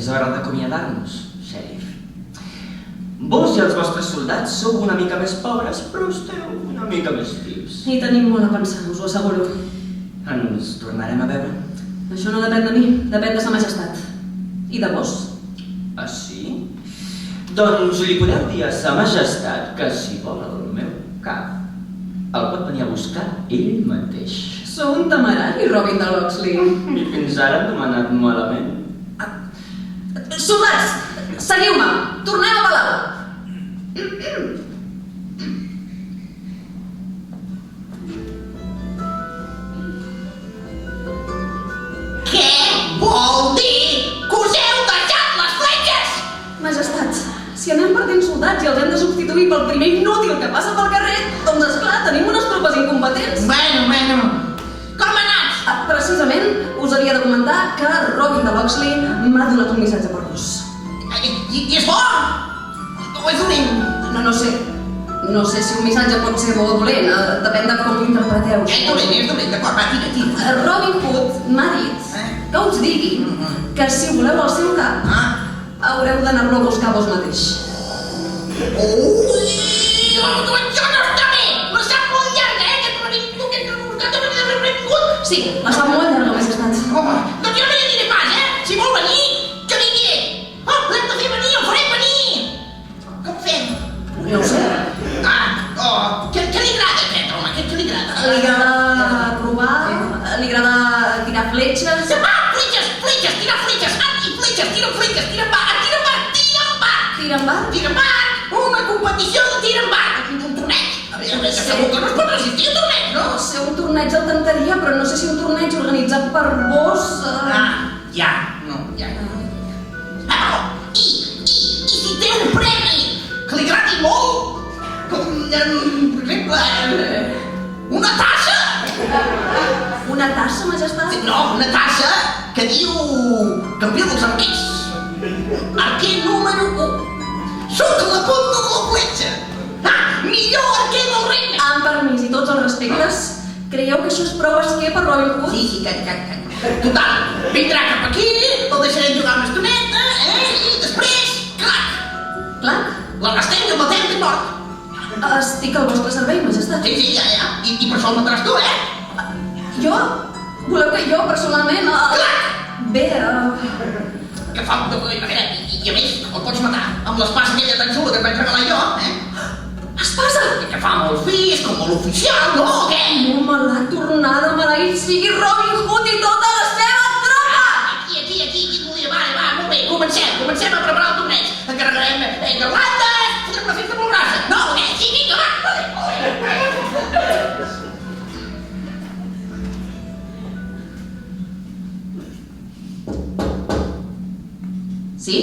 És hora d'acomiadar-nos, xèrif. Vos i els vostres soldats sou una mica més pobres, però esteu una mica més vius. I tenim molt a pensar, us ho asseguro. Ens tornarem a veure? Això no depèn de mi, depèn de sa majestat. I de vos. Ah, sí? Doncs li podeu dir a sa majestat que si vol el meu cap, el pot venir a buscar ell mateix. Sou un temerari, Robin de Locksley. I fins ara no m'ha anat malament. Soldats, seguiu-me! Tornem a palau! Què vol dir que us heu deixat les fletxes? Majestat, si anem perdent soldats i els hem de substituir pel primer inútil que passa pel carrer, doncs esclar, tenim unes tropes incompetents. Bueno, com ha anat? Precisament, us havia de comentar que Robin de Locksley m'ha donat un missatge per vos. I és bo? O és dolent? No sé. No sé si un missatge pot ser bo o dolent, depèn de com l'interpreteu. És dolent, d'acord, va, tira. Robin Hood m'ha dit que us digui que si voleu el seu cap, haureu d'anar-lo a buscar vos mateix. Això no està bé! La sap molt llarga, Sí, la sap molt llarga, majestat. Doncs jo no li diré pas, Si vol venir, que vingui! L'hem de fer venir, el farem venir! Com fem? No ho sé. Què li agrada, aquest home? Què li agrada? Li agrada robar, li agrada tirar fletxes... Fletxes, tira fletxes, antifletxes, tira fletxes, tira en barc! Tira en barc? Tira en barc! Una competició de tir en barc! Un torneig! Segur que no es pot resistir un torneig, no? No sé, un torneig el tentaria, però no sé si un torneig organitzat per vos... Ja. I si té un premi que li agradi molt, com, per exemple, una tassa? Una tassa, majestat? No, una tassa que diu campió dels arquers. Arquer número 1. Sóc a la punta de la fletxa. Millor arquer del regne. Amb permís i tots els respectes, creieu que això és prou esquer per Robin Hood? Sí, total, vindrà cap aquí, el deixarem jugar una estoneta, i després, clac! Clac? L'arrestem i el matem de mort. Estic al vostre servei, majestat. Sí, ja. I per això el mataràs tu, Jo? Voleu que jo, personalment... Clac! Bé, Que fa... I a més, el pots matar amb l'espasa aquella tan xula que et vaig regalar jo, Espasa! Que fa molt fi, és com molt oficial, no? Què? No me l'ha tornada, maleït sigui Robin Hood i tota la seva tropa! Aquí, va, molt bé, comencem a preparar el torneig. Encarregarem garlandes, fotrem una festa molt grassa. No, sí, vinga, va! Sí?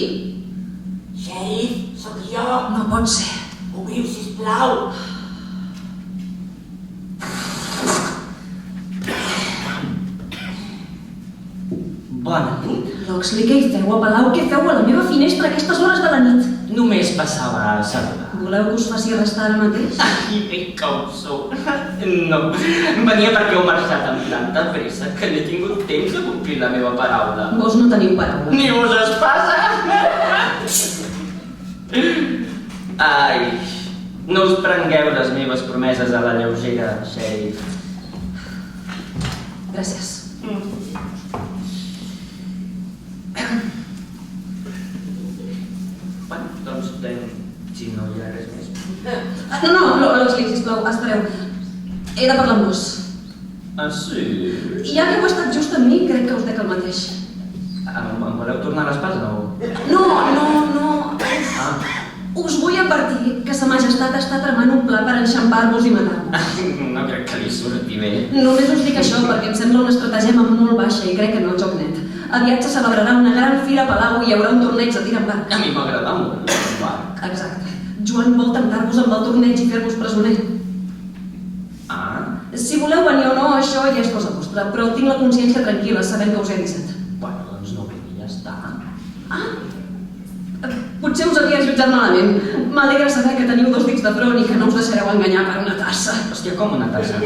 Xèrif, sóc jo. No pot ser. Obriu, sisplau. Bona nit. Locksley, què hi feu a palau? Què feu a la meva finestra a aquestes hores de la nit? Només passava a saludar. Voleu que us faci arrestar ara mateix? Ai, que ho sou. No, venia perquè heu marxat amb tanta pressa que no he tingut temps de complir la meva paraula. Vos no teniu paraula. Ni us es passa? Ai, No us prengueu les meves promeses a la lleugera, xèrif. Gràcies. Bueno, doncs, si no hi ha res més. No, Loxley, sisplau, espereu. He de parlar amb vos. Ah, sí? Ja que heu estat just amb mi, crec que us dec el mateix. Em voleu tornar l'espasa o...? No. Us vull advertir que sa majestat està tramant un pla per enxampar-vos i matar-vos. No crec que li surti bé. Només us dic això perquè em sembla una estratagema molt baixa i crec que no el joc net. Aviat se celebrarà una gran fira a Palau i hi haurà un torneig de tir amb arc. A mi m'agrada molt el bar. Exacte. Joan vol temptar-vos amb el torneig i fer-vos presoner. Ah? Si voleu venir o no, això ja és cosa vostra, però tinc la consciència tranquil·la sabent que us he avisat. Bueno, doncs no vingui, ja està. Potser us havia jutjat malament. M'alegra saber que teniu 2 dits de front i que no us deixareu enganyar per una tassa. Hòstia, com una tassa?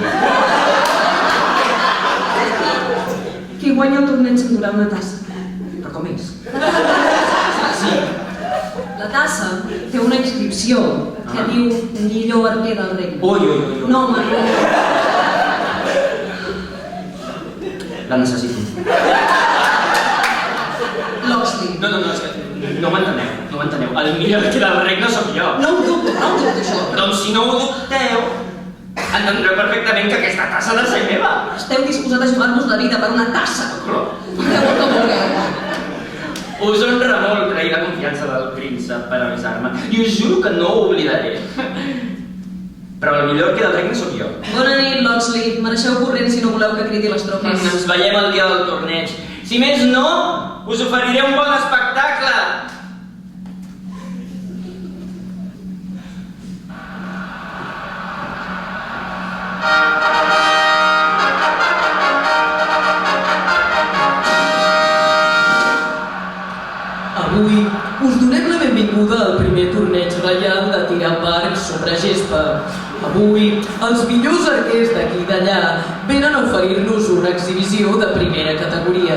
Qui guanya el torneig s'endurà una tassa. Però com és? Sí. La tassa té una inscripció que diu millor arquer del regne. Ui. No, home. La necessito. Loxley. No, és que no m'enteneu. El millor arquer del regne sóc jo. No ho dubto, això. Doncs si no ho dubteu, entendreu perfectament que aquesta tassa ha de ser meva. Esteu disposat a jugar-vos la vida per una tassa? Però... Feu el que vulgueu. Us honra molt trair la confiança del príncep per avisar-me. I us juro que no ho oblidaré. Però el millor arquer del regne sóc jo. Bona nit, Loxley. Marxeu corrent si no voleu que cridi les tropes. Ens veiem el dia del torneig. Si més no, us oferiré un bon espectacle. Avui us donem la benvinguda al primer torneig reial de tir amb arc sobre gespa. Avui, els millors arquers d'aquí i d'allà venen a oferir-nos una exhibició de primera categoria.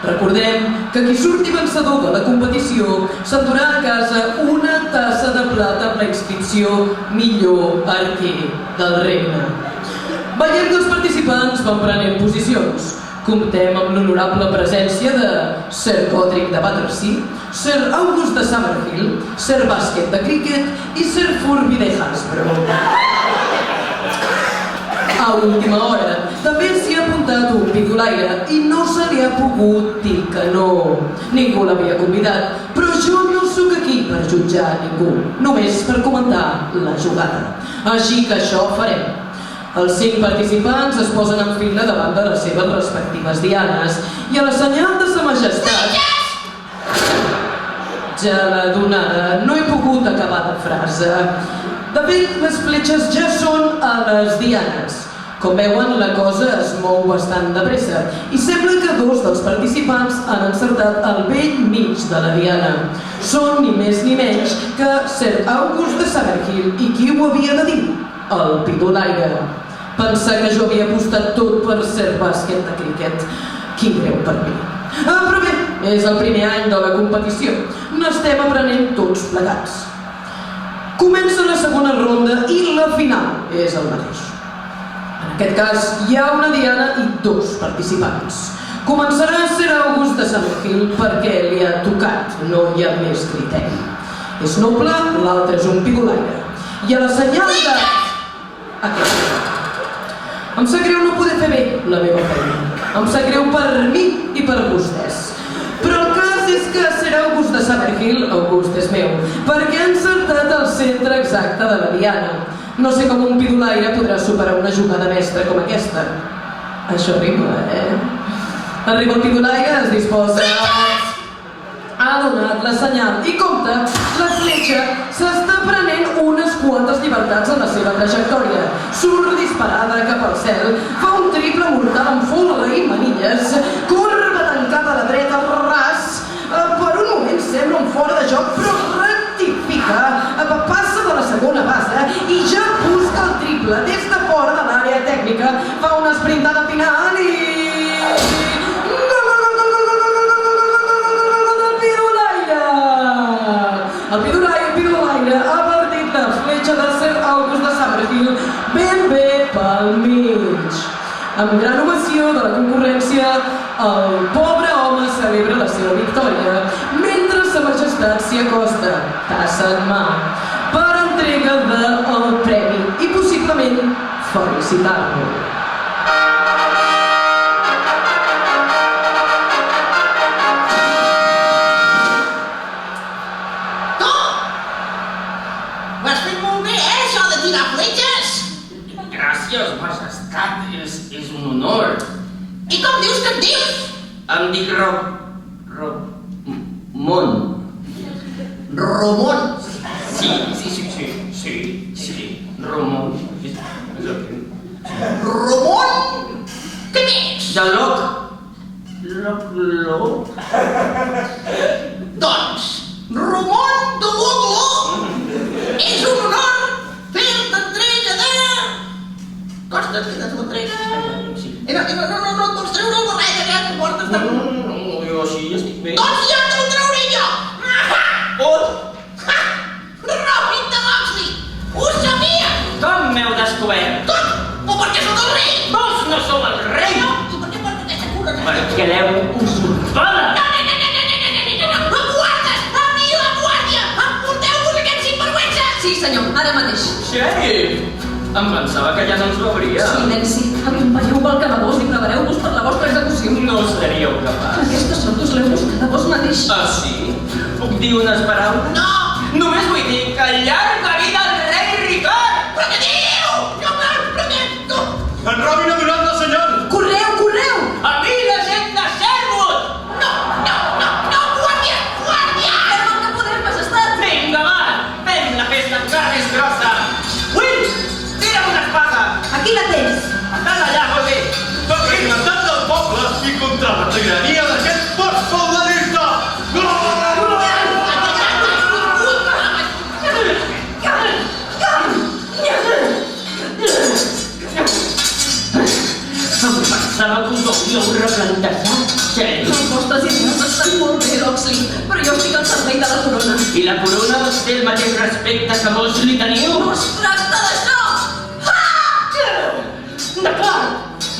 Recordem que qui surti vencedor de la competició s'endurà a casa una tassa de plata amb la inscripció Millor Arquer del Regne. Veiem que els participants van prenent posicions. Comptem amb l'honorable presència de Sir Godric de Battersea, Sir August de Summerhill, Sir Basket de Cricket i Sir Furby de Hasbro. A última hora també s'hi ha apuntat un pidolaire i no se li ha pogut dir que no. Ningú l'havia convidat, però jo no sóc aquí per jutjar ningú, només per comentar la jugada. Així que això farem. Els 5 participants es posen en fila davant de les seves respectives dianes i a la senyal de sa majestat... Ja la donada, no he pogut acabar de frase. De fet, les fletxes ja són a les dianes. Com veuen, la cosa es mou bastant de pressa i sembla que 2 dels participants han encertat al vell mig de la diana. Són ni més ni menys que Sir August de Summerhill i qui ho havia de dir? El pidolaire. Pensar que jo havia apostat tot per Sir Basket de Cricket. Quin greu per mi. Però bé, és el primer any de la competició. N'estem aprenent tots plegats. Comença la segona ronda i la final és el mateix. En aquest cas, hi ha una diana i 2 participants. Començarà Sir August de Summerhill perquè li ha tocat, no hi ha més criteri. És noble, l'altre és un pidolaire. I a la senyal de... Aquest. Em sap greu no poder fer bé la meva feina. Em sap greu per mi i per vostès. Però el cas és que Sir August de Summerhill, August és meu, perquè ha encertat el centre exacte de la diana. No sé com un pidolaire podrà superar una jugada mestra com aquesta. Això rima, Arriba el pidolaire, es disposa... Ha donat la senyal i compte, la fletxa s'està prenent unes quantes llibertats en la seva trajectòria. Surt disparada cap al cel, fa un triple mortal amb folre i manilles, corba tancada a la dreta, ras, per un moment sembla un fora de joc, però rectifica, passa de la segona base i ja busca el triple des de fora de l'àrea tècnica, fa una esprintada final i... El pidolaire ha partit la fletxa de Sir al mig. Amb gran ovació de la concurrència, el pobre home celebra la seva victòria, mentre sa majestat s'hi acosta, tassa en mà, per entrega del premi i possiblement felicitar-lo. Tu! Ho has fet molt bé, això de tirar fletxes! Gràcies, majestat, és un honor. I com dius que et dius? Em dic Mon. Romón. Sí, Romón. Romón? Què més? De Loc. Doncs, Romón de Loglo, és un honor fer-te entrega de... Costa, queda't l'entrega. No, et vols treure el barret aquest que portes de... No, jo així estic bé. Doncs ja te'l trauré jo! On? Robin de Locksley! Ho sabia! Com m'heu descobert? Tot! O perquè sóc el rei! Vos no sou el rei? No! I per què porta aquesta cura? Perquè l'heu usurpada! No guardes! A mi la guàrdia! Emporteu-vos aquests sinvergüences! Sí, senyor, ara mateix. Xerif! Em pensava que ja no ens veuria. Silenci. Acompanyeu pel Calabós i prepareu-vos per la vostra execució. No seríeu capaç. Aquestes són dos l'eus de vos mateix. Ah, sí? Puc dir unes paraules? No! Només vull dir que llarga vida al rei Ricard! Però què diu? Jo prometo! En Robin ha donat la senyal! Correu, correu! A mi la gent de Sherwood! No, guàrdia! Guàrdia! Fem el que podem, majestat! Vinga, va! Fem la festa encara més grossa! Will! Tira'm una espada! Aquí la tens. Estàs allà, José! Representant del poble i contra la tirania d'aquest post feudalista! Em pensava que us hauríeu replantat, Xerif. Les vostres idees estan molt bé, Locksley, però jo estic al servei de la corona. I la corona us té el mateix respecte que vos li teniu? No es tracta d'això!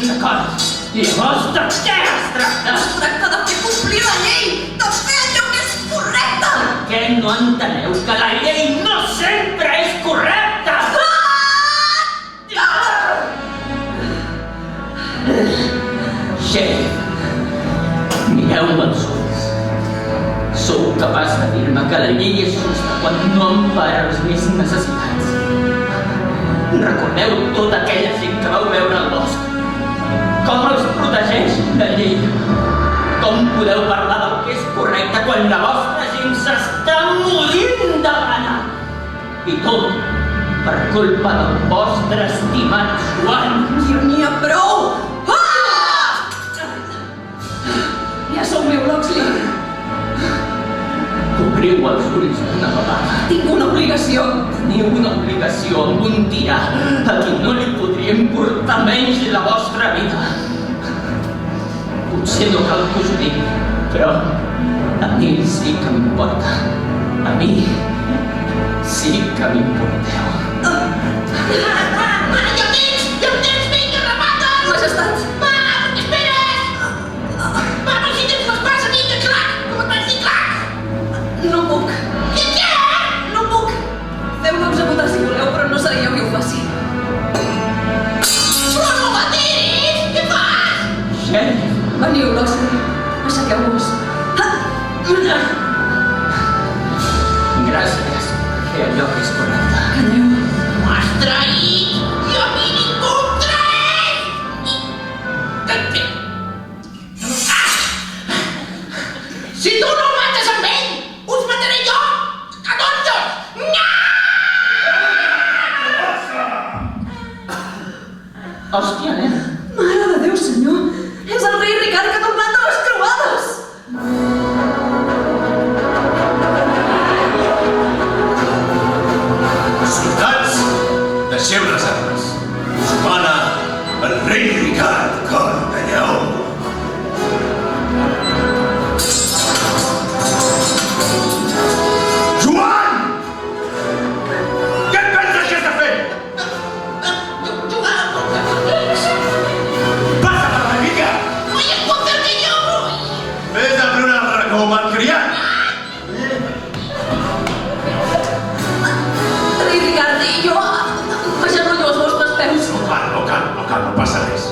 D'acord. Llavors, de què es tracta? Es tracta de fer complir la llei, de fer allò que és correcte! Què no enteneu que la llei no sempre és correcta? Xerif, mireu-me als ulls. Sou capaç de dir-me que la llei és justa quan no empara els més necessitats. Recordeu tota aquella gent que vau veure al bosc. Com els protegeix la llei? Com podeu parlar del que és correcte quan la vostra gent s'està morint de gana? I tot per culpa del vostre estimat Joan. Ja n'hi ha prou! Ja sou meu, Locksley. Obriu els ulls d'una vegada. Tinc una obligació. Teniu una obligació amb un tirà a qui no li podria importar menys la vostra vida. Potser no cal que us ho digui, però a mi sí que m'importa. A mi sí que m'importeu. Ja el tens, vinga, remata! Majestat! Va, què esperes? Va, però si tens l'espasa, vinga, clac! Com et vaig dir, clac! No puc. Què? No puc. Feu-me executar si voleu, però no seré jo qui ho faci. Però no la tiris! Què fas? Xerif, Veniu, Locksley. Aixequeu-vos. gràcies per fer allò que és correcte. Calleu. M'has traït! I a mi ningú em traeix! Si tu no el mates amb ell, us mataré jo! A tots dos! Hòstia, nena. Mare de Déu, senyor. És el rei Ricard que ha tornat de les croades. Soldats, deixeu les armes. Us mana el rei Ricard, cor de lleó. Joan! Què et penses que estàs fent? Jugant! Calma, no passa res.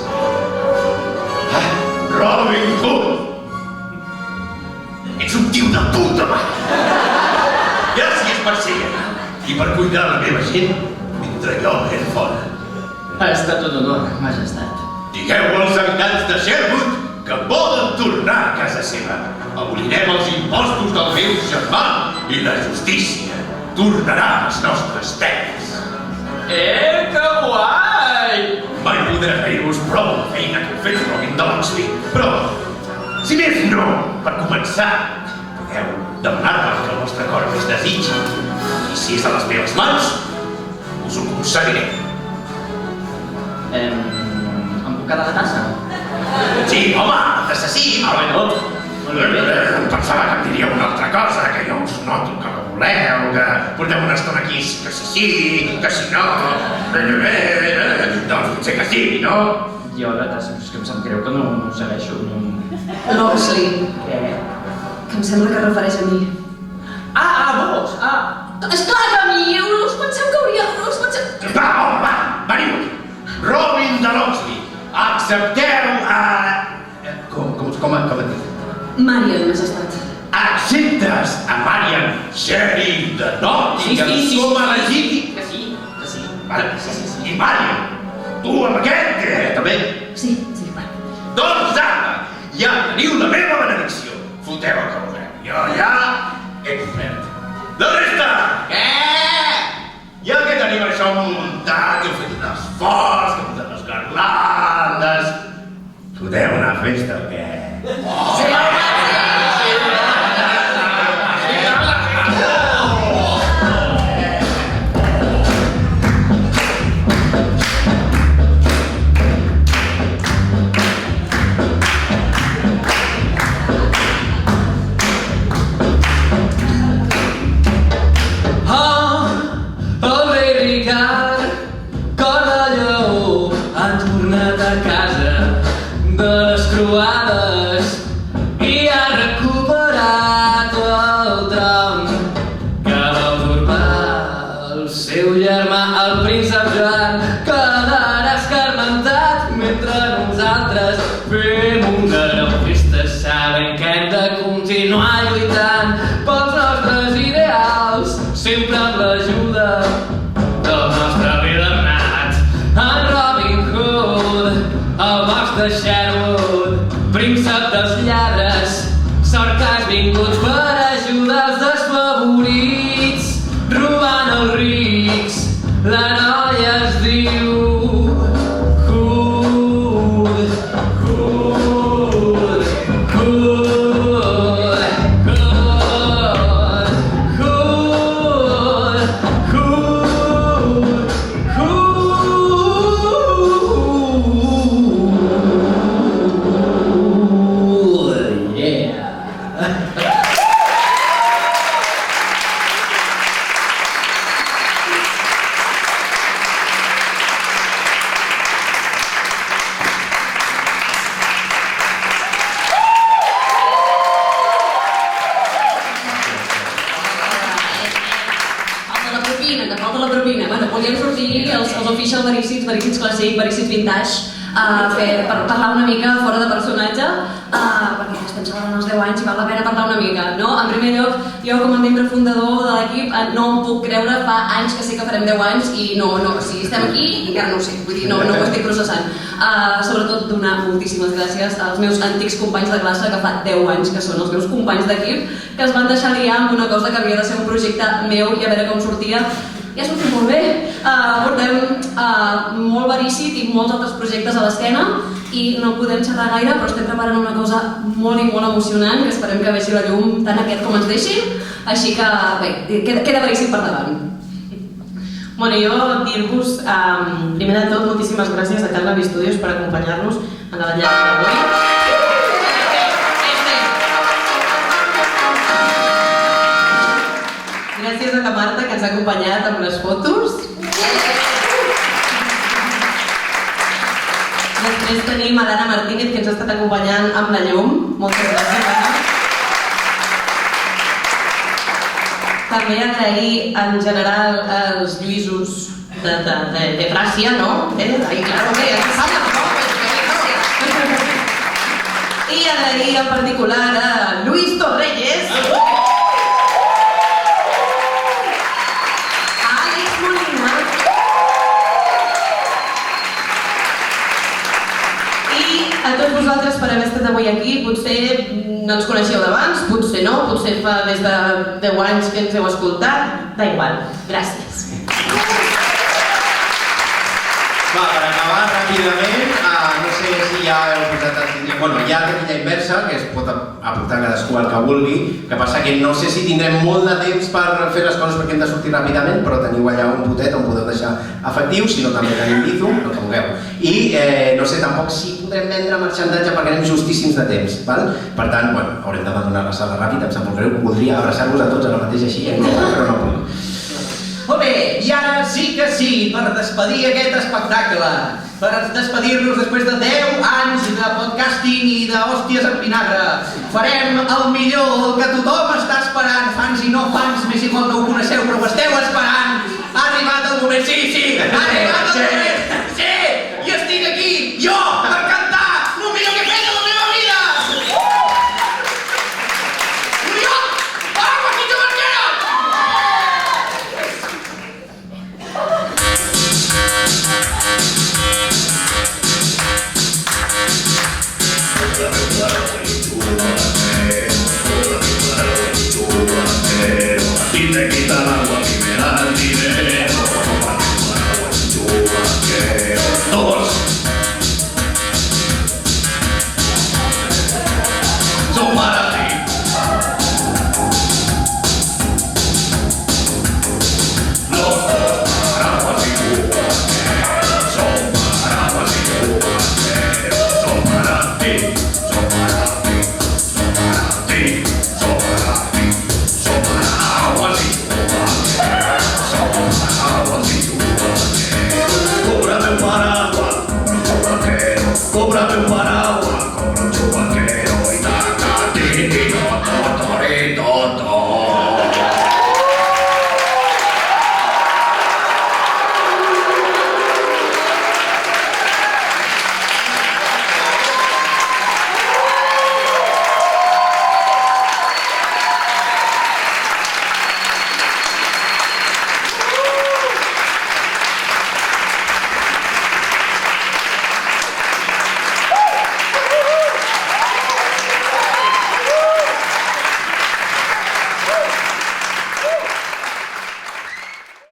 Robin Hood! Ets un tio de puta mare! Gràcies per ser i per cuidar la meva gent mentre jo era fora. Ha estat un honor, majestat. Digueu als habitants de Sherwood que poden tornar a casa seva. Abolirem els impostos del meu germà i la justícia tornarà a les nostres terres. Que guai! Mai podré fer-vos prou la feina que heu fet Robin de Locksley, però, si més no, per començar, podeu demanar-me que el vostre cor es desitgi. I si és a les meves mans, us ho concediré. Em puc quedar a la tassa? Sí, home, assassí! Bueno, em pensava que em diríeu una altra cosa, que jo us noto que la voleu, que porteu una estona aquí, que sí, que si no... Doncs potser que sí, no? Jo la tassa, és que em sap greu que no segueixo. Locksley, Què? que em sembla que es refereix a mi. Vos! Esclar que a mi! Us penseu que hauria... Va, veniu! Robin de Locksley, accepteu com et dic? Marian, majestat. Acceptes a Marian, sheriff de Nottingham, com a legítim? Que sí. Vale. I Marian, tu amb aquest, també? Sí, va. Doncs ara, ja teniu la meva benedicció. Foteu el que vulgueu. Jo ja he complert. La resta! Ja que tenim això muntat, que heu fet un esforç, que heu posat les garlandes... Foteu una festa o què? El rei Ricard, cor de lleó, han tornat a casa de les croades i ha recuperat el tron que va usurpar el seu germà, el príncep Joan, quedarà escarmentat mentre nosaltres fem una gran festa, sabent que hem de continuar lluitant pels nostres ideals, sempre amb l'ajuda del nostre Bernat. En Robin Hood, el boig de Sherwood, príncep dels lladres, sort que has vingut per ajudar els desfavorits, robant els rics. La noia es diu Hood, Hood, Hood, Hood, Hood, Hood, yeah. Falta la propina. Bueno, volíem sortir els official veríssims clàssic, veríssims vintage, per parlar una mica fora de personatge, perquè es pensaven en els 10 anys i val la pena parlar una mica, no? En primer lloc, jo com a membre fundador de l'equip no em puc creure, fa anys que sé que farem 10 anys i no, si estem aquí encara no ho sé, vull dir, no ho estic processant. Sobretot donar moltíssimes gràcies als meus antics companys de classe que fa 10 anys que són els meus companys d'equip, que es van deixar liar amb una cosa que havia de ser un projecte meu i a veure com sortia. Ja ha sortit molt bé, portem molt verícit i molts altres projectes a l'esquena i no podem xerrar gaire, però estem preparant una cosa molt i molt emocionant que esperem que vegi la llum tant aquest com ens deixi, així que bé, queda veríssim per davant. Bueno, jo dir-vos, primer de tot, moltíssimes gràcies a Carnaby Studios per acompanyar-nos en la vetllada d'avui. Gràcies a la Marta, que ens ha acompanyat amb les fotos. Després tenim a l'Anna Martínez, que ens ha estat acompanyant amb la llum. Moltes gràcies, Anna. També agrair en general als Lluïsos de Fràcia, ¿no? Ahí, claro, que aquí saben, ¿no? I agrair en particular a Luis Torrelles, a Àlex Molina i a tots vosaltres per haver estat avui aquí. Potser no ens coneixeu d'abans, potser no, potser fa des de 10 anys que ens heu escoltat, da igual. Gràcies. Va, per acabar ràpidament, no sé si ja heu posat el tindre... Bueno, hi ha taquilla inversa, que es pot aportar cadascú el que vulgui, que passa que no sé si tindrem molt de temps per fer les coses perquè hem de sortir ràpidament, però teniu allà un potet on podeu deixar efectiu, si no també tenim Bizum, el que vulgueu. I no sé tampoc si podrem vendre marxandatge perquè anem justíssims de temps, val? Per tant, bueno, haurem d'abandonar la sala ràpid, em sap molt greu, voldria abraçar-vos a tots ara mateix així, però no puc. Molt bé, i ara sí que sí, per despedir aquest espectacle, per despedir-nos després de 10 anys de podcasting i d'hòsties en vinagre, farem el millor, el que tothom està esperant, fans i no fans, més igual no ho coneixeu, però ho esteu esperant. Ha arribat el moment, sí, ha arribat el moment, sí, i estic aquí, jo,